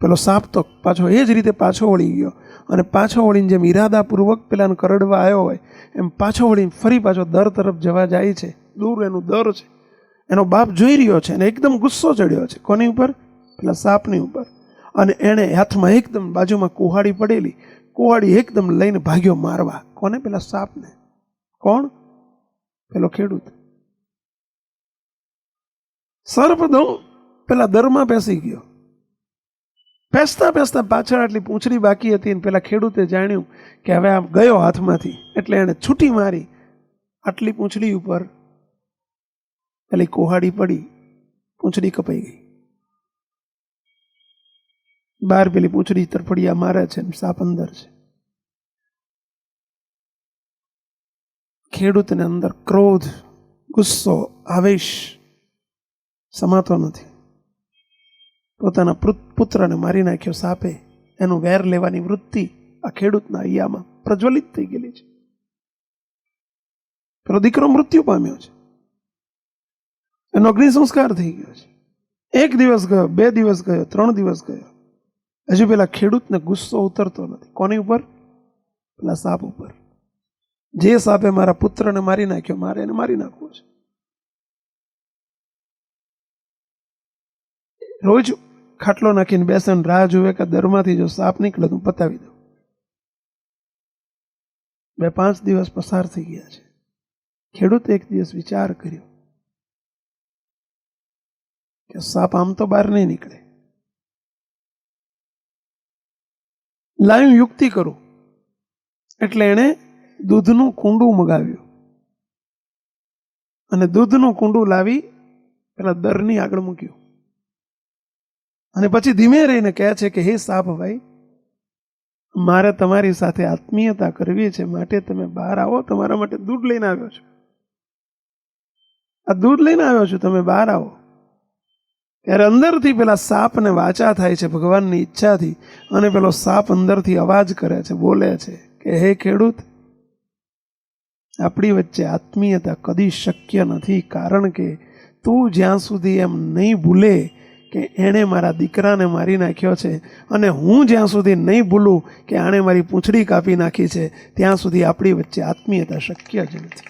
પેલો સાપ તો પાછો એ જ રીતે પાછો વળી ગયો. અને પાછો વળીને જેમ ઈરાદાપૂર્વક પેલાને કરડવા આવ્યો હોય એમ પાછો વળીને ફરી પાછો દર તરફ જવા જાય છે. દૂર એનું દર છે. એનો બાપ જોઈ રહ્યો છે અને એકદમ ગુસ્સો ચડ્યો છે. કોની ઉપર? પેલા સાપની ઉપર. અને એણે હાથમાં એકદમ બાજુમાં કુહાડી પડેલી, કુહાડી એકદમ લઈને ભાગ્યો મારવા. કોને? પેલા સાપને. કોણ? પેલો ખેડૂત. સર્પ પેલા દરમાં બેસી ગયો. પેસતા પેસતા પાછળ આટલી પૂંછડી બાકી હતી. અને પેલા ખેડૂતે જાણ્યું કે હવે આ ગયો હાથમાંથી, એટલે એણે છૂટી મારી. આટલી પૂંછડી ઉપર પેલી કુહાડી પડી, પૂંછડી કપાઈ ગઈ. બહાર પેલી પૂંછડી તરફડિયા મારે છે, સાપ અંદર છે. ખેડૂતને અંદર ક્રોધ, ગુસ્સો, આવેશ સમાતો નથી. પોતાના પુત્રને મારી નાખ્યો સાપે. એનું વેર લેવાની વૃત્તિ આ ખેડૂતના હૈયામાં પ્રજ્વલિત થઈ ગયેલી છે. પેલો દીકરો મૃત્યુ પામ્યો છે. એનો અગ્નિ સંસ્કાર થઈ ગયો છે. 1 દિવસ ગયો, 2 દિવસ ગયો, 3 દિવસ ગયો. હજુ પેલા ખેડૂતને ગુસ્સો ઉતરતો નથી. કોની ઉપર? પેલા સાપ ઉપર. જે સાપે મારા પુત્રને મારી નાખ્યો, મારે એને મારી નાખવો છે. રોજ ખાટલો નાખીને બેસન રાહ જોવે કે દરમાંથી જો સાપ નીકળે તો પતાવી દઉં. 2-5 દિવસ પસાર થઈ ગયા છે. ખેડૂતે એક દિવસ વિચાર કર્યો કે સાપ આમ તો બહાર નહીં નીકળે, લાવ્યું યુક્તિ કરું. એટલે એણે દૂધનું કુંડું મગાવ્યું અને દૂધનું કુંડું લાવી પેલા દરની આગળ મૂક્યું. અને પછી ધીમે રહીને કહે છે કે હે સાપ ભાઈ, મારે તમારી સાથે આત્મીયતા કરવી છે, માટે તમે બહાર આવો. તમારા માટે દૂધ લઈને આવ્યો છું. આ દૂધ લઈને આવ્યો છું, તમે બહાર આવો. ત્યારે અંદરથી પેલા સાપને વાચા થાય છે ભગવાનની ઈચ્છાથી, અને પેલો સાપ અંદરથી અવાજ કરે છે, બોલે છે કે હે ખેડૂત, આપણી વચ્ચે આત્મીયતા કદી શક્ય નથી, કારણ કે તું જ્યાં સુધી એમ નહીં ભૂલે કે એણે મારા દીકરાને મારી નાખ્યો છે, અને હું જ્યાં સુધી નહીં ભૂલું કે આણે મારી પૂંછડી કાપી નાખી છે, ત્યાં સુધી આપણી વચ્ચે આત્મીયતા શક્ય જ નથી.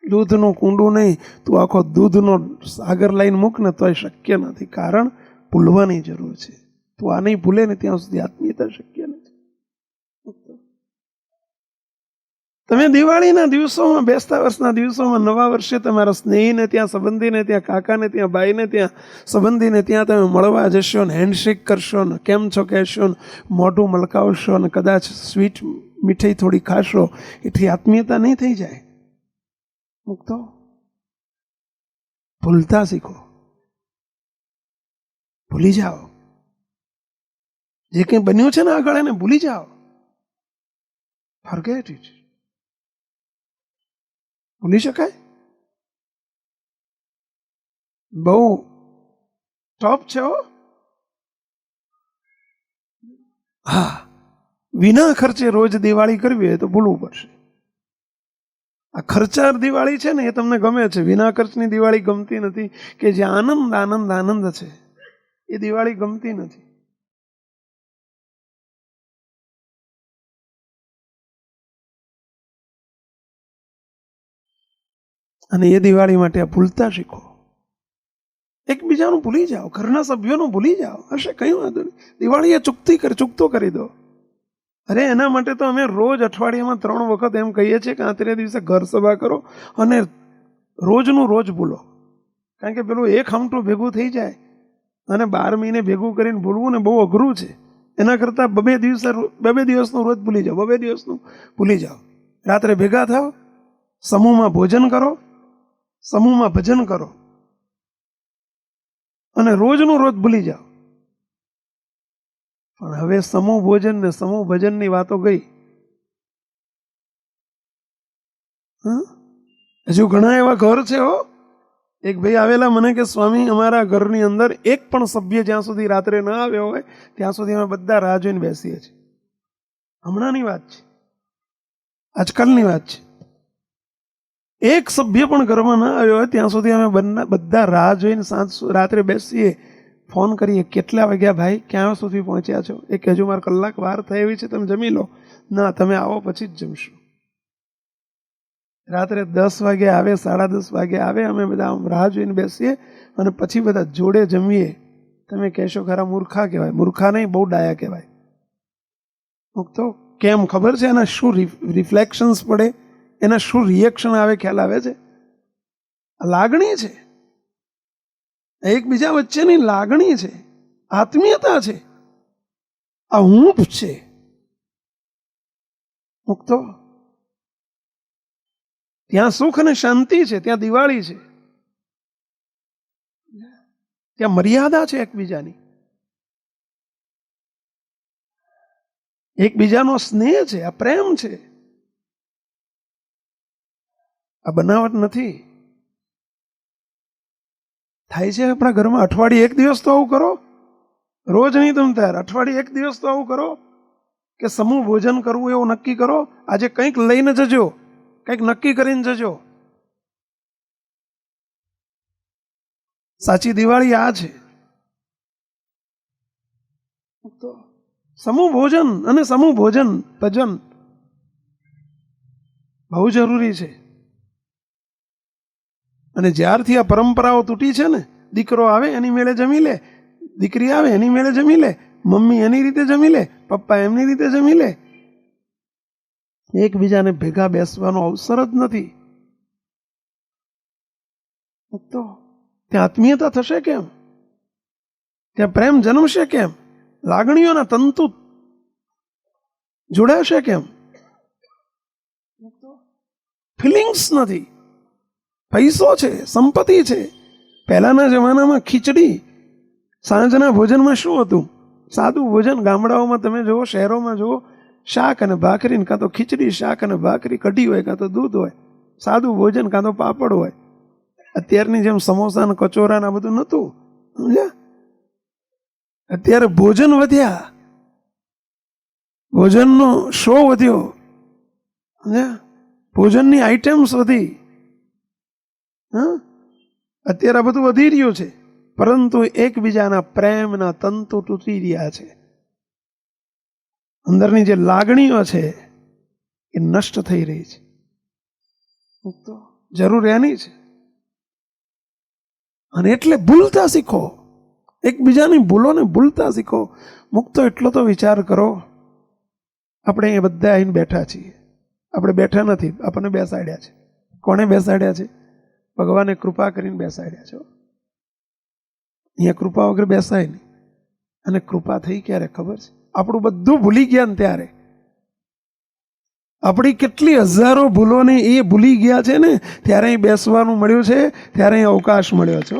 દૂધનું કુંડું નહીં, તું આખો દૂધનો સાગર લઈને મૂક ને તોય શક્ય નથી, કારણ ભૂલવાની જરૂર છે. તું આ નહીં ભૂલે ને ત્યાં સુધી આત્મીયતા શક્ય નથી. તમે દિવાળીના દિવસોમાં, બેસતા વર્ષના દિવસોમાં, નવા વર્ષે તમારા સ્નેહીને ત્યાં, સંબંધીને ત્યાં, કાકાને ત્યાં, ભાઈને ત્યાં, સંબંધીને ત્યાં તમે મળવા જશો ને હેન્ડશેક કરશો ને કેમ છો કહેશો ને મોઢું મલકાવશો ને કદાચ સ્વીટ મીઠાઈ થોડી ખાશો, એથી આત્મીયતા નહીં થઈ જાય? મુક્તો ભૂલતા શીખો, ભૂલી જાઓ. જે કંઈ બન્યું છે ને આગળ એને ભૂલી જાઓ. Forget it. ભૂલી શકાય? બહુ ટોપ છે હો. હા, વિના ખર્ચે રોજ દિવાળી કરવી હોય તો ભૂલવું પડશે. આ ખર્ચાર દિવાળી છે ને એ તમને ગમે છે, વિના ખર્ચની દિવાળી ગમતી નથી, કે જે આનંદ આનંદ આનંદ છે એ દિવાળી ગમતી નથી. અને એ દિવાળી માટે આ ભૂલતા શીખો. એકબીજાનું ભૂલી જાઓ, ઘરના સભ્યોનું ભૂલી જાઓ, હશે કઈ વાંધો નહીં. દિવાળી એ ચૂકતો કરી દો. અરે એના માટે તો અમે રોજ અઠવાડિયામાં 3 વખત એમ કહીએ છીએ કે આતરે દિવસે ઘર સભા કરો અને રોજનું રોજ ભૂલો. કારણ કે પેલું એક હમટું ભેગું થઈ જાય અને 12 મહિને ભેગું કરીને ભૂલવું ને બહુ અઘરું છે. એના કરતાં 2 દિવસનું રોજ ભૂલી જાઓ, 2 દિવસનું ભૂલી જાઓ. રાત્રે ભેગા થાવ, સમૂહમાં ભોજન કરો, સમૂહમાં ભજન કરો અને રોજનું રોજ ભૂલી જાઓ. પણ હવે સમૂહ ભોજન ને સમૂહ ભજનની વાતો ગઈ. હજુ ઘણા એવા ઘર છે હો. એક ભાઈ આવેલા મને કે સ્વામી, અમારા ઘરની અંદર એક પણ સભ્ય જ્યાં સુધી રાત્રે ન આવ્યો હોય ત્યાં સુધી અમે બધા રાહ જોઈને બેસીએ છીએ. હમણાંની વાત છે, આજકાલની વાત છે. એક સભ્ય પણ ઘરમાં ન આવ્યો હોય ત્યાં સુધી અમે બધા રાહ જોઈને રાત્રે બેસીએ, ફોન કરીએ, કેટલા વાગ્યા ભાઈ, ક્યાં સુધી પહોંચ્યા છો? એક હજુ મારે કલાક વાર થઈ એવી છે, તમે જમી લો. ના, તમે આવો પછી જ જમશું. રાત્રે 10 વાગે આવે, 10:30 વાગે આવે, અમે બધા રાહ જોઈને બેસીએ અને પછી બધા જોડે જમીએ. તમે કહેશો ખરા મૂર્ખા કહેવાય. મૂર્ખા નહીં, બહુ ડાયા કહેવાય. તો કેમ ખબર છે? એના શું રિફ્લેક્શન્સ પડે, એના શું રિએક્શન આવે, ખ્યાલ આવે છે? લાગણી છે, એકબીજા વચ્ચેની લાગણી છે, આત્મીયતા છે, આ હૂંફ છે. મુક્તો ત્યાં સુખ અને શાંતિ છે, ત્યાં દિવાળી છે, ત્યાં મર્યાદા છે એકબીજાની, એકબીજાનો સ્નેહ છે, આ પ્રેમ છે, આ બનાવટ નથી. થાય છે આપણા ઘરમાં. અઠવાડિયે 1 દિવસ તો આવું કરો, રોજ નહીં તમ તાર, અઠવાડિયે 1 દિવસ તો આવું કરો કે સમૂહ ભોજન કરવું એવું નક્કી કરો. આજે કંઈક લઈને જજો, કંઈક નક્કી કરીને જજો. સાચી દિવાળી આ છે. સમૂહ ભોજન અને સમૂહ ભજન બહુ જરૂરી છે. અને જ્યારથી આ પરંપરાઓ તૂટી છે ને, દીકરો આવે એની મેળે જમી લે, દીકરી આવે એની મેળે જમી લે, મમ્મી એની રીતે જમી લે, પપ્પા એમની રીતે જમી લે, એકબીજાને ભેગા બેસવાનો અવસર જ નથી. તો ત્યાં આત્મીયતા થશે કેમ? ત્યાં પ્રેમ જન્મશે કેમ? લાગણીઓના તંતુ જોડાશે કેમ? ફિલિંગ્સ નથી. પૈસો છે, સંપત્તિ છે. પહેલાના જમાનામાં ખીચડી, સાંજના ભોજનમાં શું હતું? સાદું ભોજન. ગામડાઓમાં તમે જુઓ, શહેરોમાં જુઓ, શાક અને ભાખરી, કાં તો ખીચડી, શાક અને ભાખરી, કઢી હોય, કાં તો દૂધ હોય, સાદું ભોજન, કાં તો પાપડ હોય. અત્યારની જેમ સમોસા ને કચોરા ને બધું નહોતું. સમજ્યા? અત્યારે ભોજન વધ્યા, ભોજનનો શો વધ્યો, સમજ્યા? ભોજનની આઈટમ્સ વધી. અત્યારે આ બધું વધી રહ્યું છે, પરંતુ એકબીજાના પ્રેમના તંતુ તૂટી રહ્યા છે. અંદરની જે લાગણીઓ છે એ નષ્ટ થઈ રહી છે. તો જરૂર એની છે. અને એટલે ભૂલતા શીખો, એકબીજાની ભૂલોને ભૂલતા શીખો. મુક્તો એટલો તો વિચાર કરો, આપણે એ બધા આવીને બેઠા છીએ. આપણે બેઠા નથી, આપણને બેસાડ્યા છે. કોણે બેસાડ્યા છે? ભગવાને કૃપા કરીને બેસાડ્યા છે. અહીંયા કૃપા વગર બેસાય નહીં. અને કૃપા થઈ ક્યારે ખબર છે? આપણું બધું ભૂલી ગયા ને ત્યારે. આપણી કેટલી હજારો ભૂલોને એ ભૂલી ગયા છે ને ત્યારે અહીં બેસવાનું મળ્યું છે, ત્યારે અહીં અવકાશ મળ્યો છે.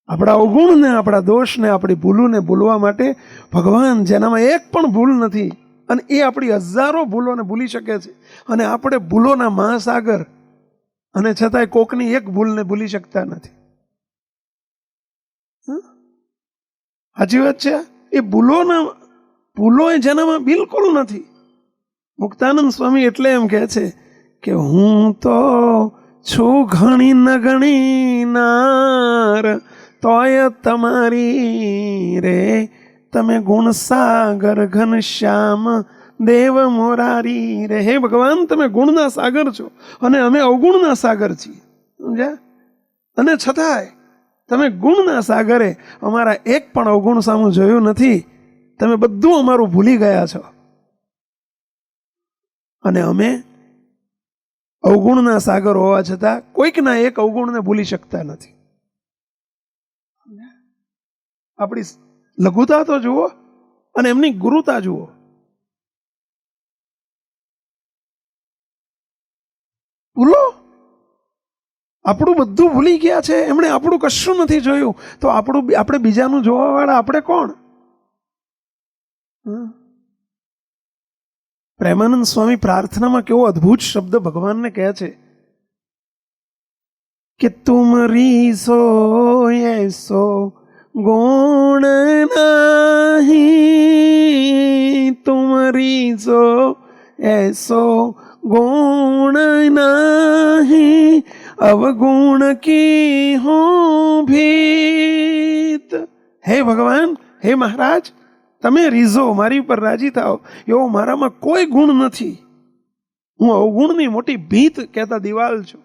આપણા અવગુણને, આપણા દોષને, આપણી ભૂલોને ભૂલવા માટે ભગવાન, જેનામાં એક પણ ભૂલ નથી, અને એ આપણી હજારો ભૂલોને ભૂલી શકે છે. અને આપણે ભૂલોના મહાસાગર, અને છતાંય કોકની એક ભૂલને ભૂલી શકતા નથી. સાચી વાત છે? એ ભૂલો એ જેનામાં બિલકુલ નથી. મુક્તાનંદ સ્વામી એટલે એમ કહે છે કે હું તો છું ઘણી ન ગણી નાર, તોય તમારી રે તમે ગુણસાગર ઘનશ્યામ દેવ મોરારી રે. હે ભગવાન, તમે ગુણના સાગર છો અને અમે અવગુણના સાગર છીએ. સમજ્યા? અને છતાંય તમે ગુણના સાગરે અમારા એક પણ અવગુણ સામું જોયું નથી. તમે બધું અમારું ભૂલી ગયા છો, અને અમે અવગુણના સાગર હોવા છતાં કોઈકના એક અવગુણને ભૂલી શકતા નથી. આપણી લઘુતા તો જુઓ અને એમની ગુરુતા જુઓ. ભૂલો, આપણું બધું ભૂલી ગયા છે. એમણે આપણું કશું નથી જોયું, તો આપણે બીજાનું જોવા વાળા આપણે કોણ? પ્રેમાનંદ સ્વામી પ્રાર્થનામાં કેવો અદ્ભુત શબ્દ ભગવાનને કહે છે કે તુમ રીસો એસો ગુણ નહીં, તુમ રીસો એસો ગુણ નહીં, અવગુણ કી હું ભીત. હે ભગવાન, હે મહારાજ, તમે રીઝો, મારી ઉપર રાજી થાઓ, એવો મારામાં કોઈ ગુણ નથી. હું અવગુણની મોટી ભીત કહેતા દિવાલ છું.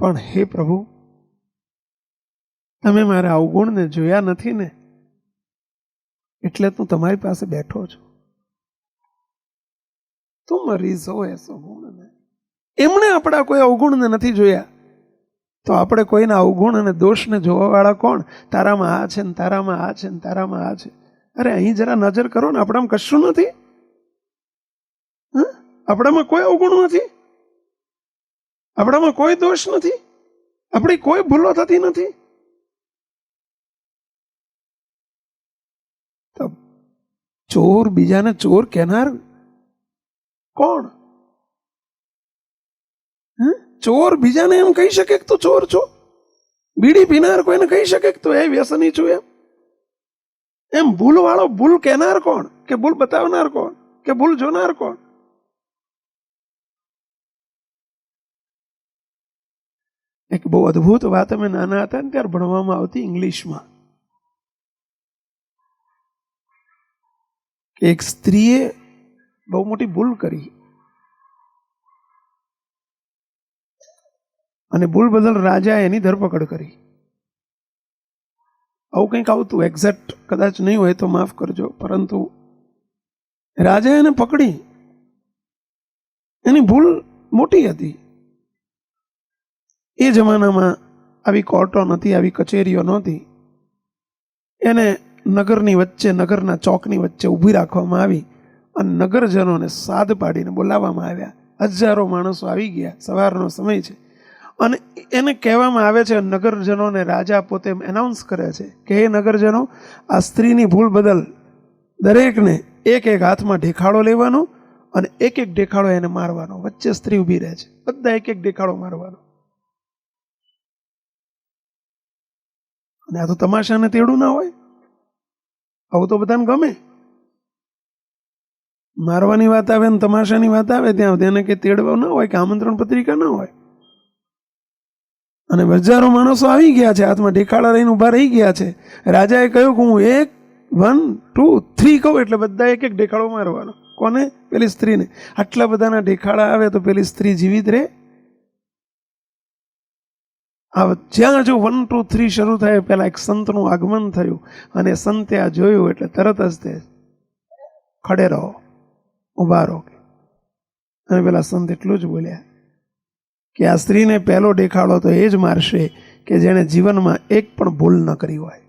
પણ હે પ્રભુ, તમે મારા અવગુણને જોયા નથી ને, એટલે તું તમારી પાસે બેઠો છું. તું રીઝો એસો ગુણ નહીં. એમણે આપણા કોઈ અવગુણને નથી જોયા, તો આપણે કોઈના અવગુણ અને દોષને જોવા વાળા કોણ? તારામાં આ છે ને તારામાં આ છે ને તારામાં આ છે. અરે અહીં જરા નજર કરો ને, આપણામાં કશું નથી. આપણામાં કોઈ અવગુણ નથી, આપણામાં કોઈ દોષ નથી, આપણી કોઈ ભૂલો થતી નથી. તો ચોર બીજાને ચોર કહેનાર કોણ? ચોર બીજાને એમ કહી શકે કે તું ચોર છો? બીડી પીનાર કોઈને કહી શકે કે તું એ વ્યસની છું? એમ ભૂલ વાળો ભૂલ કહેનાર કોણ? કે ભૂલ બતાવનાર કોણ? કે ભૂલ જોનાર કોણ? એક બહુ અદભુત વાત અમે નાના હતા ને ત્યારે ભણવામાં આવતી ઇંગ્લિશમાં. એક સ્ત્રીએ બહુ મોટી ભૂલ કરી, અને ભૂલ બદલ રાજાએ એની ધરપકડ કરી. આવું કંઈક આવતું, એક્ઝેક્ટ કદાચ નહીં હોય તો માફ કરજો, પરંતુ રાજાએ એને પકડી. એની ભૂલ મોટી હતી. એ જમાનામાં આવી કોર્ટો નહોતી, આવી કચેરીઓ નહોતી. એને નગરની વચ્ચે, નગરના ચોકની વચ્ચે ઊભી રાખવામાં આવી અને નગરજનોને સાદ પાડીને બોલાવવામાં આવ્યા. હજારો માણસો આવી ગયા, સવારનો સમય છે, અને એને કહેવામાં આવે છે, નગરજનોને રાજા પોતે એનાઉન્સ કરે છે કે હે નગરજનો, આ સ્ત્રીની ભૂલ બદલ દરેકને એક એક હાથમાં ઢેખાડો લેવાનો અને એક એક દેખાડો એને મારવાનો, વચ્ચે સ્ત્રી ઊભી રહે છે, બધા એક એક દેખાડો મારવાનો. અને આ તો તમાશાને તેડું ના હોય, આવું તો બધાને ગમે. મારવાની વાત આવે ને તમાશાની વાત આવે ત્યાં તેને કે તેડવા ના હોય, કે આમંત્રણ પત્રિકા ના હોય. અને હજારો માણસો આવી ગયા છે, હાથમાં દેખાડા લઈને ઉભા રહી ગયા છે. રાજાએ કહ્યું કે હું 1 2 3 કહું એટલે બધા એક એક દેખાડો મારવાનો. કોને? પેલી સ્ત્રીને. આટલા બધાના દેખાડા આવે તો પેલી સ્ત્રી જીવિત રહે? જ્યાં જો 1 2 3 શરૂ થાય પહેલા એક સંતનું આગમન થયું, અને સંતે આ જોયું એટલે તરત જ તે ખડે રહો, ઉભા રહો. અને પેલા સંત એટલું જ બોલ્યા કે આ સ્ત્રીને પહેલો દેખાડો તો એ જ મારશે કે જેણે જીવનમાં એક પણ ભૂલ ન કરી હોય.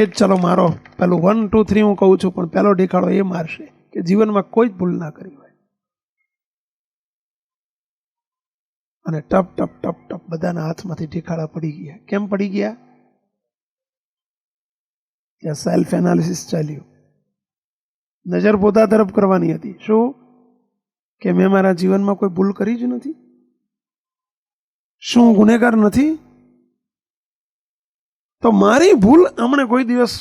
એ જ ચલો મારો, પેલું 1 2 3 હું કહું છું, પણ પહેલો દેખાડો એ મારશે કે જીવનમાં કોઈ જ ભૂલ ના કરી હોય. અને ટપ ટપ ટપ ટપ બધાના હાથમાંથી દેખાડા પડી ગયા. કેમ પડી ગયા? ત્યાં સેલ્ફ એનાલિસિસ ચાલ્યું. નજર પોતા તરફ કરવાની હતી. શું? કે મેં મારા જીવનમાં કોઈ ભૂલ કરી જ નથી? શું ગુનેગાર નથી? તો મારી ભૂલ હમણે કોઈ દિવસ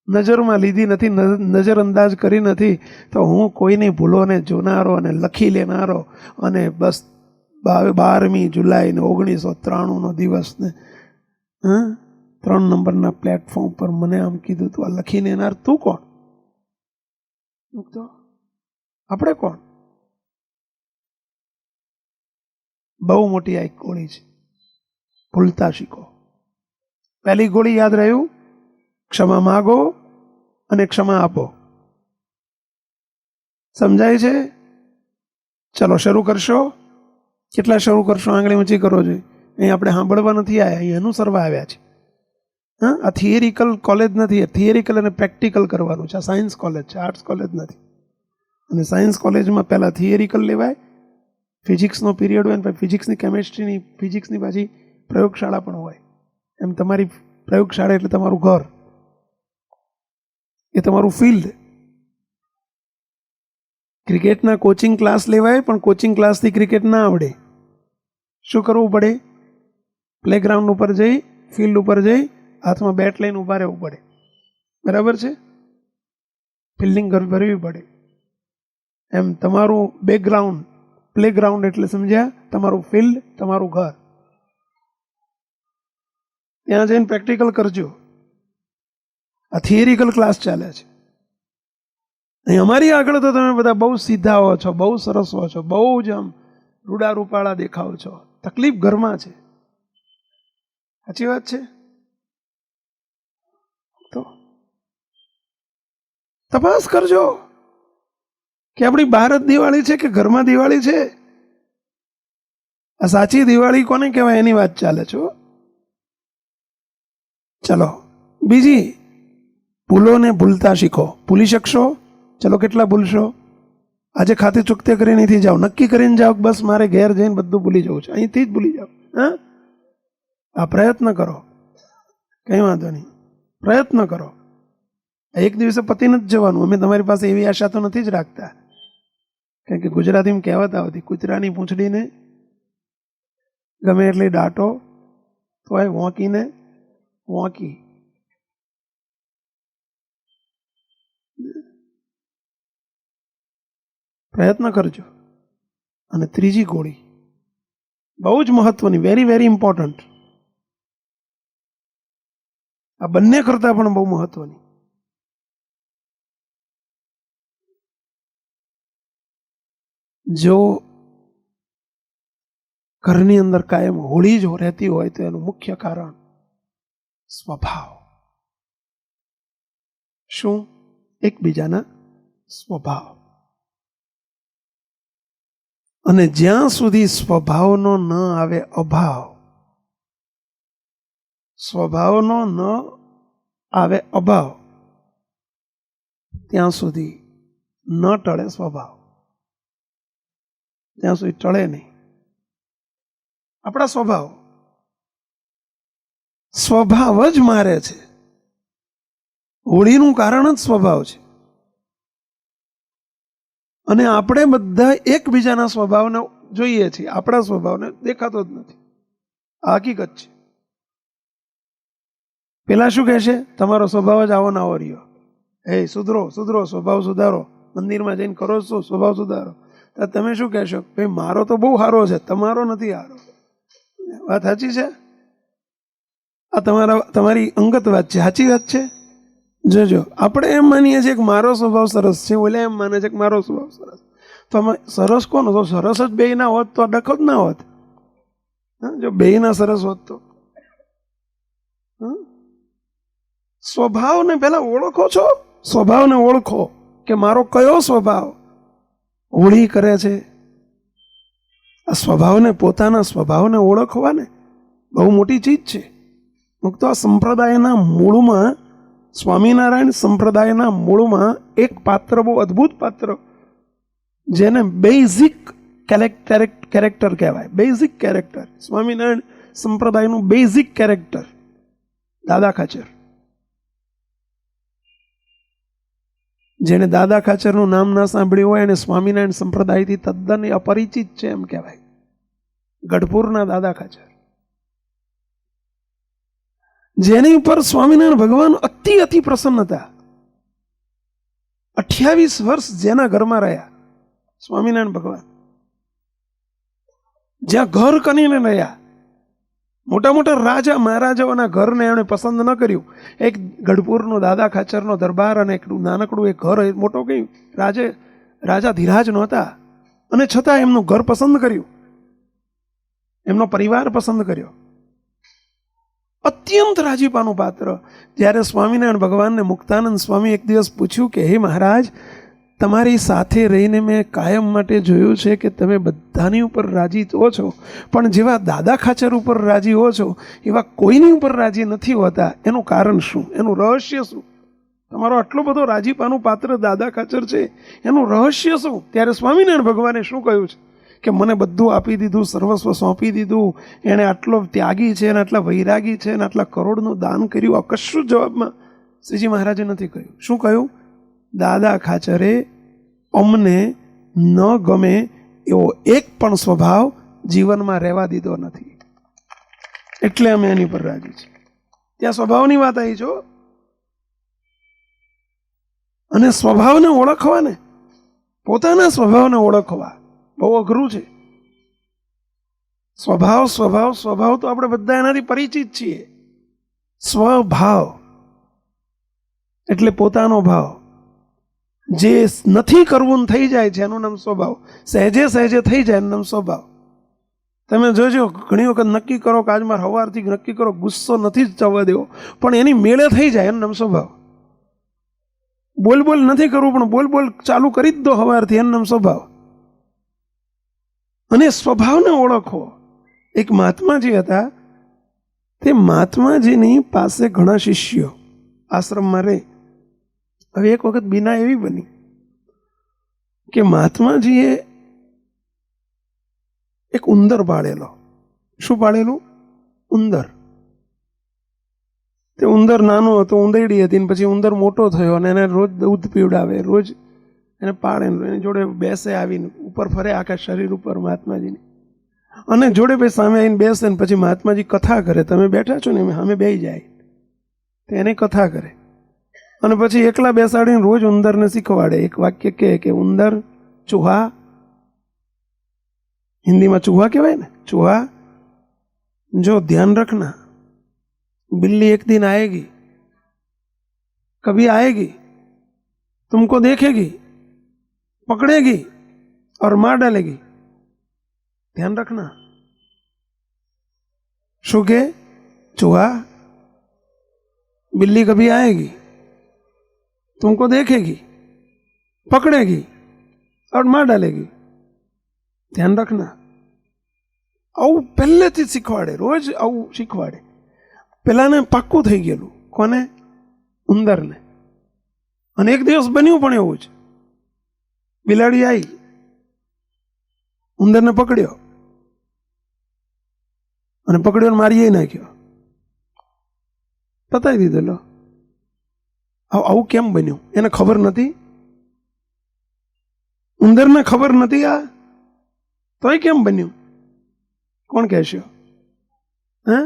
નજરમાં લીધી નથી, નજરઅંદાજ કરી નથી, તો હું કોઈની ભૂલોને જોનારો અને લખી લેનારો, અને બસ 12મી જુલાઈ 1993 દિવસ ને 3 નંબરના પ્લેટફોર્મ પર મને આમ કીધું, તું આ લખી લેનાર તું કોણ? આપણે કોણ? બહુ મોટી આ એક ગોળી છે. ભૂલતા શીખો. પહેલી ગોળી યાદ રહ્યું? ક્ષમા માગો અને ક્ષમા આપો. સમજાય છે? ચલો શરૂ કરશો. કેટલા શરૂ કરશો? આંગળી ઊંચી કરો જોઈએ. અહીં આપણે સાંભળવા નથી આવ્યા, અહીં અનુસરવા આવ્યા છે. આ થિયરિકલ કોલેજ નથી, થિયરિકલ અને પ્રેક્ટિકલ કરવાનું છે. આ સાયન્સ કોલેજ છે, આર્ટ્સ કોલેજ નથી. અને સાયન્સ કોલેજમાં પહેલાં થિયરિકલ લેવાય, ફિઝિક્સનો પીરિયડ હોય, ને ફિઝિક્સની કેમેસ્ટ્રીની ફિઝિક્સની પાછી પ્રયોગશાળા પણ હોય. એમ તમારી પ્રયોગશાળા એટલે તમારું ઘર, એ તમારું ફિલ્ડ. ક્રિકેટના કોચિંગ ક્લાસ લેવાય, પણ કોચિંગ ક્લાસથી ક્રિકેટ ના આવડે. શું કરવું પડે? પ્લેગ્રાઉન્ડ ઉપર જઈ, ફિલ્ડ ઉપર જઈ, હાથમાં બેટ લઈને ઊભા રહેવું પડે. બરાબર છે? ફિલ્ડિંગ ભરવી પડે. એમ તમારું બેકગ્રાઉન્ડ, પ્લેગ્રાઉન્ડ એટલે સમજ્યા? તમારું ફિલ્ડ, તમારું ઘર. ત્યાં જઈને પ્રેક્ટિકલ કરજો. આ થિયરિકલ ક્લાસ ચાલે છે. અહીં અમારી આગળ તો તમે બધા બહુ સીધા હો છો, બહુ સરસ હો છો, બહુ જ આમ રૂડા રૂપાળા દેખાવ છો. તકલીફ ઘરમાં છે. સાચી વાત છે? તો તપાસ કરજો કે આપણી બહાર જ દિવાળી છે કે ઘરમાં દિવાળી છે. આ સાચી દિવાળી કોને કહેવાય એની વાત ચાલે છે. ચલો બીજી, ભૂલોને ભૂલતા શીખો. ભૂલી શકશો? ચલો કેટલા ભૂલશો? આજે ખાતે ચૂકતે કરી નથી જાઓ, નક્કી કરીને જાઓ બસ મારે ઘેર જઈને બધું ભૂલી જવું છે, અહીંથી જ ભૂલી જાઓ. હા, આ પ્રયત્ન કરો, કંઈ વાંધો નહીં, પ્રયત્ન કરો. એક દિવસે પતી નથી જવાનું. અમે તમારી પાસે એવી આશા તો નથી જ રાખતા, કારણ કે ગુજરાતીમાં કહેવત આવતી, કૂતરાની પૂંછડીને ગમે એટલી દાટો તો એ વોંકીને વોંકી. પ્રયત્ન કરજો. અને ત્રીજી ગોળી બહુ જ મહત્વની, વેરી વેરી ઇમ્પોર્ટન્ટ. આ બંને કરતા પણ બહુ મહત્વની. જો ઘરની અંદર કાયમ હોળી જો રહેતી હોય તો એનું મુખ્ય કારણ સ્વભાવ. શું? એકબીજાના સ્વભાવ. અને જ્યાં સુધી સ્વભાવનો ન આવે અભાવ, સ્વભાવનો ન આવે અભાવ, ત્યાં સુધી ન ટળે સ્વભાવ. ત્યાં સુધી ટળે નહીં. આપણા સ્વભાવ જ મારે છે. હોળીનું કારણ જ સ્વભાવ છે. અને આપણે બધા એકબીજાના સ્વભાવને જોઈએ છીએ, આપણા સ્વભાવને દેખાતો જ નથી. આ હકીકત છે. પેલા શું કહે છે? તમારો સ્વભાવ જ આવો ને આવો રહ્યો, સુધરો સુધરો, સ્વભાવ સુધારો, મંદિરમાં જઈને કરો છો સ્વભાવ સુધારો. તો તમે શું કહેશો? ભાઈ મારો તો બહુ સારો છે, તમારો નથી સારો. વાત સાચી છે? આ તમારી અંગત વાત છે. સાચી વાત છે. જોજો, આપણે એમ માનીએ છીએ કે મારો સ્વભાવ સરસ છે, ઓલા એમ માને છે કે મારો સ્વભાવ સરસ. તો સરસ કોનો? તો સરસ જ બે ના હોત તો ડખો જ ના હોત. જો બે ના સરસ હોત તો. સ્વભાવને પહેલા ઓળખો છો. સ્વભાવને ઓળખો કે મારો કયો સ્વભાવ હોળી કરે છે. આ સ્વભાવને, પોતાના સ્વભાવને ઓળખવાને બહુ મોટી ચીજ છે. મુક્ત આ સંપ્રદાયના મૂળમાં, સ્વામિનારાયણ સંપ્રદાયના મૂળમાં એક પાત્ર, બહુ અદ્ભુત પાત્ર, જેને બેઝિક કેરેક્ટર કહેવાય. બેઝિક કેરેક્ટર, સ્વામિનારાયણ સંપ્રદાયનું બેઝિક કેરેક્ટર દાદા ખાચર. જેને દાદા ખાચરનું નામ ના સાંભળ્યું હોય એને સ્વામિનારાયણ સંપ્રદાયથી તદ્દન અપરિચિત છે એમ કહેવાય. ગઢપુરના દાદા ખાચર, જેની ઉપર સ્વામિનારાયણ ભગવાન અતિ પ્રસન્ન હતા. 28 વર્ષ જેના ઘરમાં રહ્યા સ્વામિનારાયણ ભગવાન, જ્યાં ઘર કરીને રહ્યા, મોટા મોટા રાજા મહારાજાઓના ઘરને એમણે પસંદ ન કર્યું. એક ગઢપુરનો દાદા ખાચરનો દરબાર અને એક નાનકડું એક ઘર, મોટો કંઈ રાજા ધીરાજ નહોતા, અને છતાં એમનું ઘર પસંદ કર્યું, એમનો પરિવાર પસંદ કર્યો. અત્યંત રાજીપાનું પાત્ર. જ્યારે સ્વામિનારાયણ ભગવાનને મુક્તાનંદ સ્વામી એક દિવસ પૂછ્યું કે હે મહારાજ, તમારી સાથે રહીને મેં કાયમ માટે જોયું છે કે તમે બધાની ઉપર રાજી તો છો, પણ જેવા દાદા ખાચર ઉપર રાજી હો છો એવા કોઈની ઉપર રાજી નથી હોતા. એનું કારણ શું? એનું રહસ્ય શું? તમારો આટલો બધો રાજીપાનું પાત્ર દાદા ખાચર છે, એનું રહસ્ય શું? ત્યારે સ્વામિનારાયણ ભગવાને શું કહ્યું છે કે મને બધું આપી દીધું, સર્વસ્વ સોંપી દીધું, એણે આટલો ત્યાગી છે, અને આટલા વૈરાગી છે, અને આટલા કરોડનું દાન કર્યું. આ કશું જવાબમાં શ્રીજી મહારાજે નથી કહ્યું. શું કહ્યું? દાદા ખાચરે અમને ન ગમે એવો એક પણ સ્વભાવ જીવનમાં રહેવા દીધો નથી, એટલે અમે એની પર રાજી છીએ. ત્યાં સ્વભાવની વાત આવી છો. અને સ્વભાવને ઓળખવાને, પોતાના સ્વભાવને ઓળખવા બહુ અઘરું છે. સ્વભાવ સ્વભાવ સ્વભાવ તો આપણે બધા એનાથી પરિચિત છીએ. સ્વભાવ એટલે પોતાનો ભાવ. જે નથી કરવું થઈ જાય છે એનું નામ સ્વભાવ. સહેજે સહેજે થઈ જાય એનું નામ સ્વભાવ. તમે જોજો, ઘણી વખત નક્કી કરો કે આજ મારે સવારથી નક્કી કરો ગુસ્સો નથી જ થવા દેવો, પણ એની મેળે થઈ જાય એનું નામ સ્વભાવ. બોલ નથી કરવું, પણ બોલ ચાલુ કરી જ દો સવારથી, એનું નામ સ્વભાવ. અને સ્વભાવને ઓળખો. એક મહાત્માજી હતા, તે મહાત્માજીની પાસે ઘણા શિષ્યો આશ્રમમાં રહે. હવે એક વખત બીના એવી બની કે મહાત્માજીએ એક ઉંદર પાળેલો. શું પાળેલું? ઉંદર. તે ઉંદર નાનો હતો, ઉંદરડી હતી, પછી ઉંદર મોટો થયો અને એને રોજ દૂધ પીવડાવે, રોજ એને પાળે, એની જોડે બેસે, આવીને ઉપર ફરે આખા શરીર ઉપર મહાત્માજીની, અને જોડે ભાઈ સામે આવીને બેસે ને પછી મહાત્માજી કથા કરે. તમે બેઠા છો ને સામે બેસી જાય, તો એને કથા કરે, અને પછી એકલા બેસાડીને રોજ ઉંદરને શીખવાડે. એક વાક્ય કહે કે ઉંદર ચૂહા, हिंदी में चूहा कहवाय ना, चूहा जो ध्यान रखना, बिल्ली एक दिन आएगी, कभी आएगी, तुमको देखेगी, पकड़ेगी और मार डालेगी, ध्यान रखना. शू के चूहा, बिल्ली कभी आएगी, तुमको देखेगी, पकड़ेगी और मार डालेगी, ધ્યાન રાખના. આવું પહેલેથી જ શીખવાડે, રોજ આવું શીખવાડે. પેલાને પાક્કું થઈ ગયેલું. કોને? ઉંદરને. અને એક દિવસ બન્યું પણ એવું જ. બિલાડી આવી, ઉંદરને પકડ્યો, અને પકડ્યો મારી નાખ્યો, પતાવી દીધો. લો, આવું કેમ બન્યું? એને ખબર નથી. ઉંદરને ખબર નથી આ તોય કેમ બન્યું? કોણ કહેશે? હે,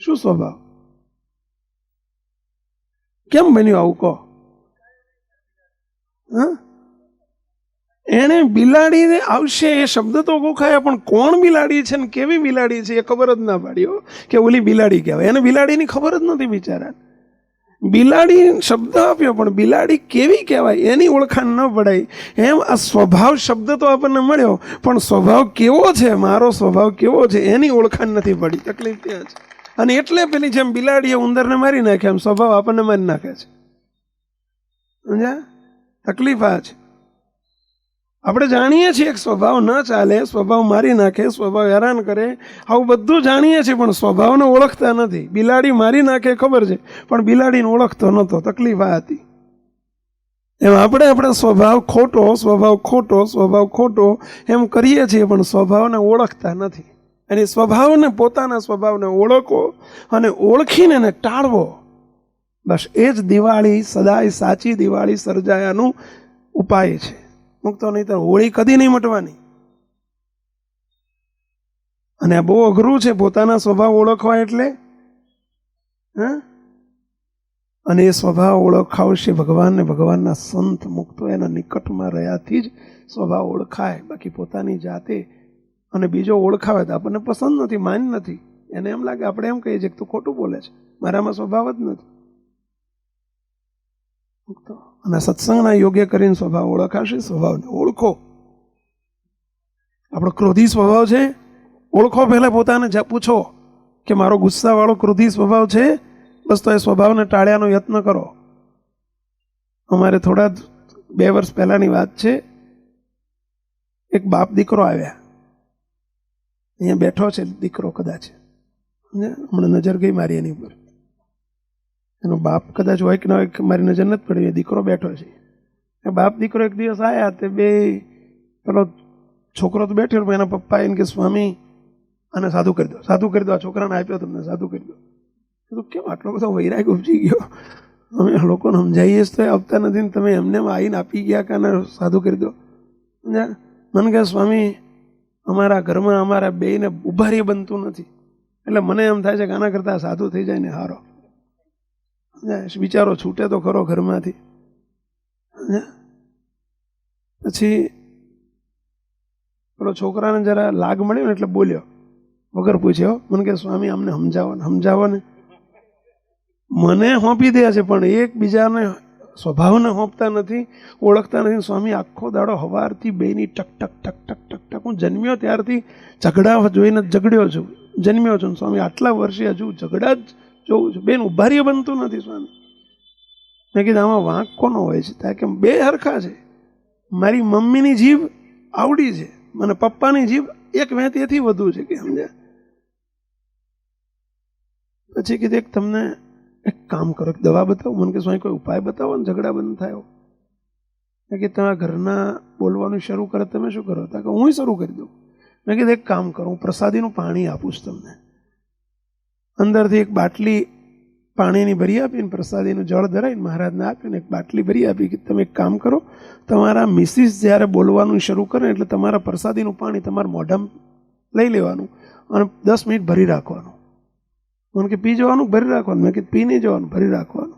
શું સ્વભાવ? કેમ બન્યું આવું કહો? એને બિલાડીને આવશે એ શબ્દ તો ગોખાયા, પણ કોણ બિલાડી છે ને કેવી બિલાડી છે એ ખબર જ ના પાડી કે ઓલી બિલાડી કહેવાય. એને બિલાડીની ખબર જ નથી બિચારા. બિલાડી શબ્દ આપ્યો પણ બિલાડી કેવી કહેવાય એની ઓળખાણ ન પડાય. એમ આ સ્વભાવ શબ્દ તો આપણને મળ્યો, પણ સ્વભાવ કેવો છે, મારો સ્વભાવ કેવો છે એની ઓળખાણ નથી પડી. તકલીફ ત્યાં છે. અને એટલે પેલી જેમ બિલાડીએ ઉંદરને મારી નાખે એમ સ્વભાવ આપણને મારી નાખે છે. સમજ્યા? તકલીફ આ છે. આપણે જાણીએ છીએ કે સ્વભાવ ન ચાલે, સ્વભાવ મારી નાખે, સ્વભાવ હેરાન કરે, આવું બધું જાણીએ છીએ, પણ સ્વભાવને ઓળખતા નથી. બિલાડી મારી નાખે ખબર છે, પણ બિલાડીને ઓળખતો નહોતો. તકલીફ આ હતી. એમ આપણે આપણા સ્વભાવ ખોટો, સ્વભાવ ખોટો, સ્વભાવ ખોટો એમ કરીએ છીએ, પણ સ્વભાવને ઓળખતા નથી. અને સ્વભાવને, પોતાના સ્વભાવને ઓળખો અને ઓળખીને એને ટાળવો. બસ એ જ દિવાળી, સદાય સાચી દિવાળી સર્જાયાનું ઉપાય છે. મૂકતો નહીં તો હોળી કદી નહીં મટવાની. અને આ બહુ અઘરું છે પોતાના સ્વભાવ ઓળખવા એટલે. અને એ સ્વભાવ ઓળખાવશે ભગવાન ને ભગવાનના સંત મુક્તો એના નિકટમાં રહ્યાથી જ સ્વભાવ ઓળખાય. બાકી પોતાની જાતે અને બીજો ઓળખાવે તો આપણને પસંદ નથી, માન નથી. એને એમ લાગે, આપણે એમ કહીએ છીએ કે તું ખોટું બોલે છે, મારામાં સ્વભાવ જ નથી. અને સત્સંગના યોગ્ય કરીને સ્વભાવ ઓળખાશે. સ્વભાવને ઓળખો. આપણો ક્રોધી સ્વભાવ છે, ઓળખો. પહેલા પોતાને પૂછો કે મારો ગુસ્સાવાળો ક્રોધી સ્વભાવ છે, બસ તો એ સ્વભાવને ટાળ્યાનો યત્ન કરો. અમારે થોડા 2 વર્ષ પહેલાની વાત છે. એક બાપ દીકરો આવ્યા, અહીંયા બેઠો છે દીકરો કદાચ, હમણાં નજર ગઈ મારી એની ઉપર. એનો બાપ કદાચ હોય કે ના હોય મારી નજર નથી પડી. દીકરો બેઠો છે. બાપ દીકરો એક દિવસ આવ્યા, તે બે પેલો છોકરો તો બેઠો, પણ એના પપ્પા એને કે સ્વામી આને સાધુ કરી દો, સાધુ કરી દો, આ છોકરાને આપ્યો તમને, સાધુ કરી દો. તો કેમ આટલો બધો વૈરાગ ઉપજી ગયો? અમે લોકોને સમજાવીએ જ તો આપતા નથી ને તમે એમને આવીને આપી ગયા કે આને સાધુ કરી દો. મને કહે સ્વામી અમારા ઘરમાં અમારા બેયને ઉભારી બનતું નથી, એટલે મને એમ થાય છે કે આના કરતાં સાધુ થઈ જાય ને હારો. બિચારો છૂટે તો ખરો ઘરમાંથી. પછી પેલો છોકરાને જરા લાગ મળ્યો ને એટલે બોલ્યો વગર પૂછ્યો. મને કે સ્વામી અમને સમજાવો ને, સમજાવો ને. મને સોંપી દે છે પણ એકબીજાને સ્વભાવને સોંપતા નથી, ઓળખતા નથી. સ્વામી આખો દાડો હવારથી બેની ટક ટક ટક ટક ટક ટક, હું જન્મ્યો ત્યારથી ઝઘડા જોઈને ઝઘડ્યો છું, જન્મ્યો છું. સ્વામી આટલા વર્ષે હજુ ઝઘડા જ જોઉં છું, બેન ઉભારીએ બનતું નથી સ્વામી. મેં કીધું આમાં વાંક કોનો હોય છે? ત્યાં કે બે હરખા છે. મારી મમ્મીની જીભ આવડી છે, મને પપ્પાની જીભ એક વેતીથી વધુ છે કે સમજ્યા. પછી કીધું એક તમને એક કામ કરો, એક દવા બતાવો. મને કે સ્વામી કોઈ ઉપાય બતાવો ને ઝઘડા બંધ થાય. મેં કે તમારા ઘરના બોલવાનું શરૂ કરે, તમે શું કરો? કે હું શરૂ કરી દઉં. મેં કીધું એક કામ કરો, હું પ્રસાદીનું પાણી આપું છું તમને. અંદરથી એક બાટલી પાણીની ભરી આપીને પ્રસાદીનું જળ ધરાવીને મહારાજને આપીને એક બાટલી ભરી આપી કે તમે એક કામ કરો, તમારા મિસિસ જ્યારે બોલવાનું શરૂ કરે એટલે તમારા પ્રસાદીનું પાણી તમારા મોઢામાં લઈ લેવાનું અને 10 મિનિટ ભરી રાખવાનું. મને કે પી જવાનું, ભરી રાખવાનું. મેં કીધું પી નહીં જવાનું, ભરી રાખવાનું.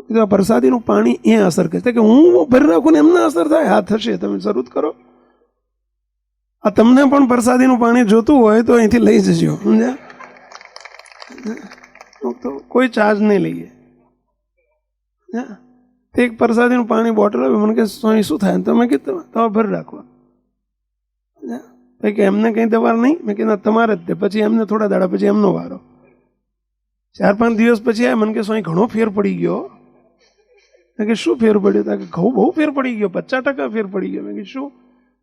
કીધું પ્રસાદીનું પાણી એ અસર કરે કે હું ભરી રાખું ને એમને અસર થાય? હા થશે, તમે શરૂ જ કરો. આ તમને પણ પ્રસાદીનું પાણી જોતું હોય તો અહીંથી લઈ જજો, સમજ્યા? તો કોઈ ચાર્જ નહીં લઈએ. એક પ્રસાદીનું પાણી બોટલ આવે, મને કે સ્વામી શું થાય? તમે કીધું તમે ભરી રાખવાનું. કે એમને કંઈ દવા નહીં? મેં કીધું તમારે જ તે. પછી એમને થોડા દાડા પછી એમનો વારો. 4-5 દિવસ પછી આ મને કે સ્વામી ઘણો ફેર પડી ગયો. મેં કે શું ફેર પડ્યો? કે ઘઉં બહુ ફેર પડી ગયો, 50% ફેર પડી ગયો. મેં કીધું શું?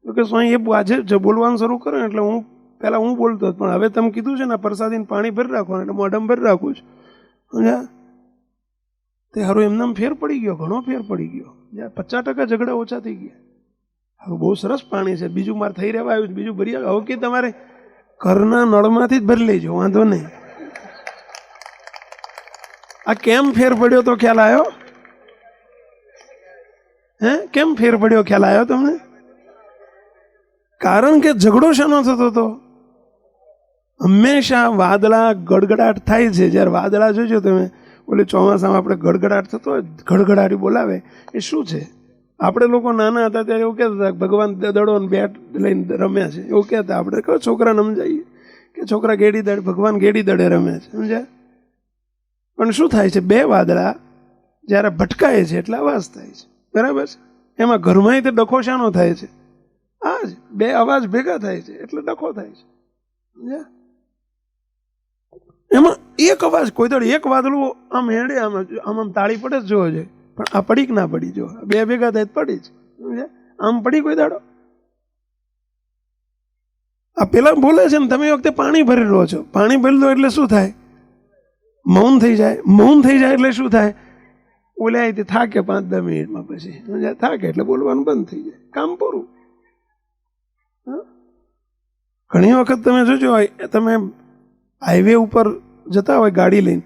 કે સ્વામી એ આજે બોલવાનું શરૂ કરો એટલે હું પહેલાં હું બોલતો હતો, પણ હવે તમે કીધું છે ને પ્રસાદીને પાણી ભરી રાખવાનું એટલે મોઢામાં ભરી રાખું છું. સમજ્યા? તે સારું એમને ફેર પડી ગયો, ઘણો ફેર પડી ગયો. 50% ઝઘડા ઓછા થઈ ગયા. હવે બહુ સરસ પાણી છે, બીજું મારે થઈ રહેવા આવ્યું છે, બીજું ભરી આવે. હવે કે તમારે ઘરના નળમાંથી જ ભરી લેજો, વાંધો નહીં. આ કેમ ફેર પડ્યો તો ખ્યાલ આવ્યો? કેમ ફેર પડ્યો? ખ્યાલ આવ્યો તમને? કારણ કે ઝઘડો શાનો થતો હતો? હંમેશા વાદળા ગડગડાટ થાય છે. જ્યારે વાદળા જોજો તમે, ઓલે ચોમાસામાં આપણે ગડગડાટ થતો હોય, ગડગડાટી બોલાવે, એ શું છે? આપણે લોકો નાના હતા ત્યારે એવું કહેતા હતા ભગવાન દડો ને બેટ લઈને રમ્યા છે, એવું કહેતા. આપણે કહો છોકરાને સમજાવીએ કે છોકરા ગેડી દડે, ભગવાન ગેડી દડે રમે છે, સમજ્યા? પણ શું થાય છે? બે વાદળા જ્યારે ભટકાય છે એટલે અવાજ થાય છે, બરાબર છે? એમાં ઘરમાં તે ડખો શાનો થાય છે? આ જ બે અવાજ ભેગા થાય છે એટલે ડખો થાય છે, સમજ્યા? એમાં એક અવાજ, કોઈ તો એક વાદળું આમ હેડે, આમ આમ તાળી પડે જ જોવો જોઈએ, પણ આ પડી કે ના પડી? જો બે ભેગા થાય પડી જ, સમજ્યા? આમ પડી કોઈ દાડો? આ પેલા બોલે છે ને, તમે એ વખતે પાણી ભરી રહ્યો છો. પાણી ભરી લો એટલે શું થાય? મૌન થઈ જાય. મૌન થઈ જાય એટલે શું થાય? ઓલા અહીંથી થાકે 5-10 મિનિટમાં, પછી થાકે એટલે બોલવાનું બંધ થઈ જાય, કામ પૂરું. ઘણી વખત તમે જોજો, તમે હાઈવે ઉપર જતા હોય ગાડી લઈને,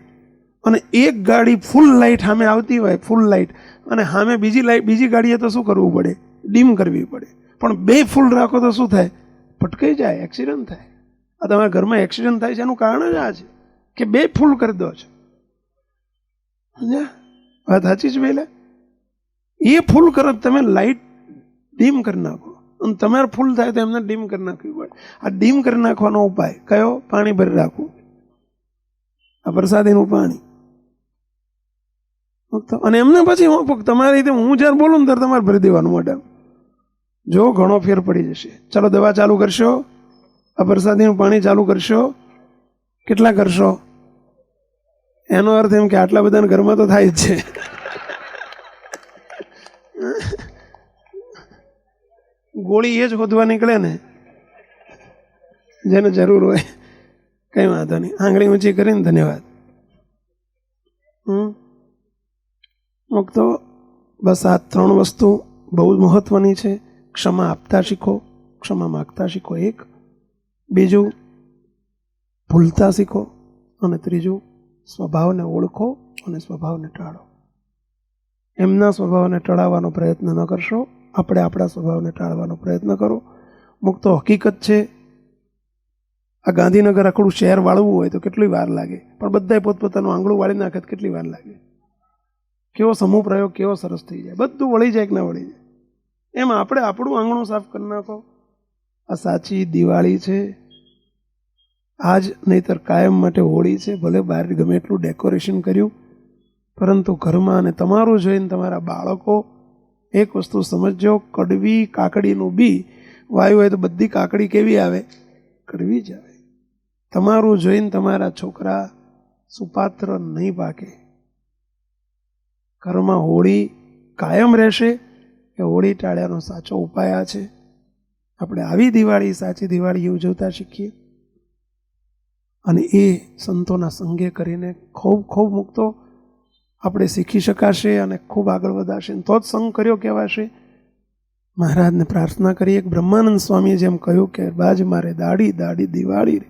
અને એક ગાડી ફૂલ લાઇટ સામે આવતી હોય, ફૂલ લાઇટ, અને સામે બીજી ગાડીએ તો શું કરવું પડે? ડીમ કરવી પડે. પણ બે ફૂલ રાખો તો શું થાય? ભટકાઈ જાય, એક્સિડન્ટ થાય. આ તમારા ઘરમાં એક્સિડન્ટ થાય છે એનું કારણ જ આ છે કે બે ફૂલ કરી દો છો, સમજ્યા? વાત સાચી છે પહેલા? એ ફૂલ કરો તમે લાઇટ ડીમ કરી નાખો, અને તમારે ફૂલ થાય તો એમને ડીમ કરી નાખવી પડે. આ ડીમ કરી નાખવાનો ઉપાય કયો? પાણી ભરી રાખવું, આ પ્રસાદીનું પાણી. અને એમને પછી તમારી રીતે હું જ્યારે બોલું ને ત્યારે તમારે ભરી દેવાનું મોઢા. જો ઘણો ફેર પડી જશે. ચલો દવા ચાલુ કરશો, આ પ્રસાદીનું પાણી ચાલુ કરશો. કેટલા કરશો? એનો અર્થ એમ કે આટલા બધાના ઘરમાં તો થાય જ છે. ગોળી એ જ શોધવા નીકળે ને જેને જરૂર હોય. કઈ વાંધો નહીં, આંગળી ઊંચી કરીને ધન્યવાદ. તો બસ આ 3 વસ્તુ બહુ જ મહત્વની છે. ક્ષમા આપતા શીખો, ક્ષમા માગતા શીખો, 1. બીજું, ભૂલતા શીખો, અને 3, સ્વભાવને ઓળખો અને સ્વભાવને ટાળો. એમના સ્વભાવને ટાળવાનો પ્રયત્ન ન કરશો, આપણે આપણા સ્વભાવને ટાળવાનો પ્રયત્ન કરો. મુક્તો હકીકત છે, આ ગાંધીનગર આખું શહેર વાળવું હોય તો કેટલી વાર લાગે, પણ બધાય પોતપોતાનું આંગળું વાળી નાખે તો કેટલી વાર લાગે? કેવો સમૂહ પ્રયોગ, કેવો સરસ થઈ જાય, બધું વળી જાય કે ના વળી જાય. એમ આપણે આપણું આંગણું સાફ કરી નાખો. આ સાચી દિવાળી છે આજ, નહીતર કાયમ માટે હોળી છે. ભલે બહાર ગમે એટલું ડેકોરેશન કર્યું, પરંતુ ઘરમાં અને તમારું જોઈને તમારા બાળકો એક વસ્તુ સમજજો, કડવી કાકડીનું બી વાયુ હોય તો બધી કાકડી કેવી આવે? કડવી જ આવે. તમારું જોઈને તમારા છોકરા સુપાત્ર નહીં પાકે. ઘરમાં હોળી કાયમ રહેશે કે હોળી ટાળ્યાનો સાચો ઉપાય આ છે. આપણે આવી દિવાળી, સાચી દિવાળી ઉજવતા શીખીએ, અને એ સંતોના સંગે કરીને ખૂબ ખૂબ મુક્તો આપણે શીખી શકાશે અને ખૂબ આગળ વધાશે. તો જ સંગ કર્યો કહેવાશે. મહારાજને પ્રાર્થના કરીએ. બ્રહ્માનંદ સ્વામીએ જેમ કહ્યું કે બાજ મારે દાડી દાડી દિવાળી રે,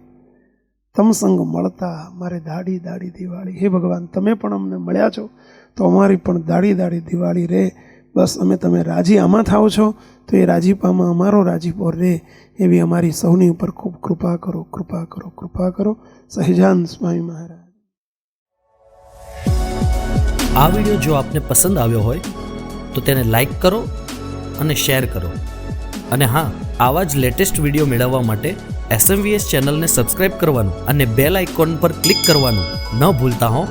તમ સંગ મળતા મારે દાડી દાડી દિવાળી. હે ભગવાન, તમે પણ અમને મળ્યા છો તો અમારી પણ દાડી દાડી દિવાળી રે. બસ અમે તમે રાજી આમાં થાઓ છો તો એ રાજીપામાં અમારો રાજીપો રે, એવી અમારી સૌની ઉપર ખૂબ કૃપા કરો, કૃપા કરો, કૃપા કરો. સહજાનંદ સ્વામી મહારાજ. આ વિડીયો જો આપને પસંદ આવ્યો હોય તો તેને લાઈક કરો અને શેર કરો. અને હા, આવા જ લેટેસ્ટ વિડીયો મેળવવા માટે SMVS ચેનલને સબસ્ક્રાઇબ કરવાનું અને બેલ આઇકોન પર ક્લિક કરવાનું ન ભૂલતા હો.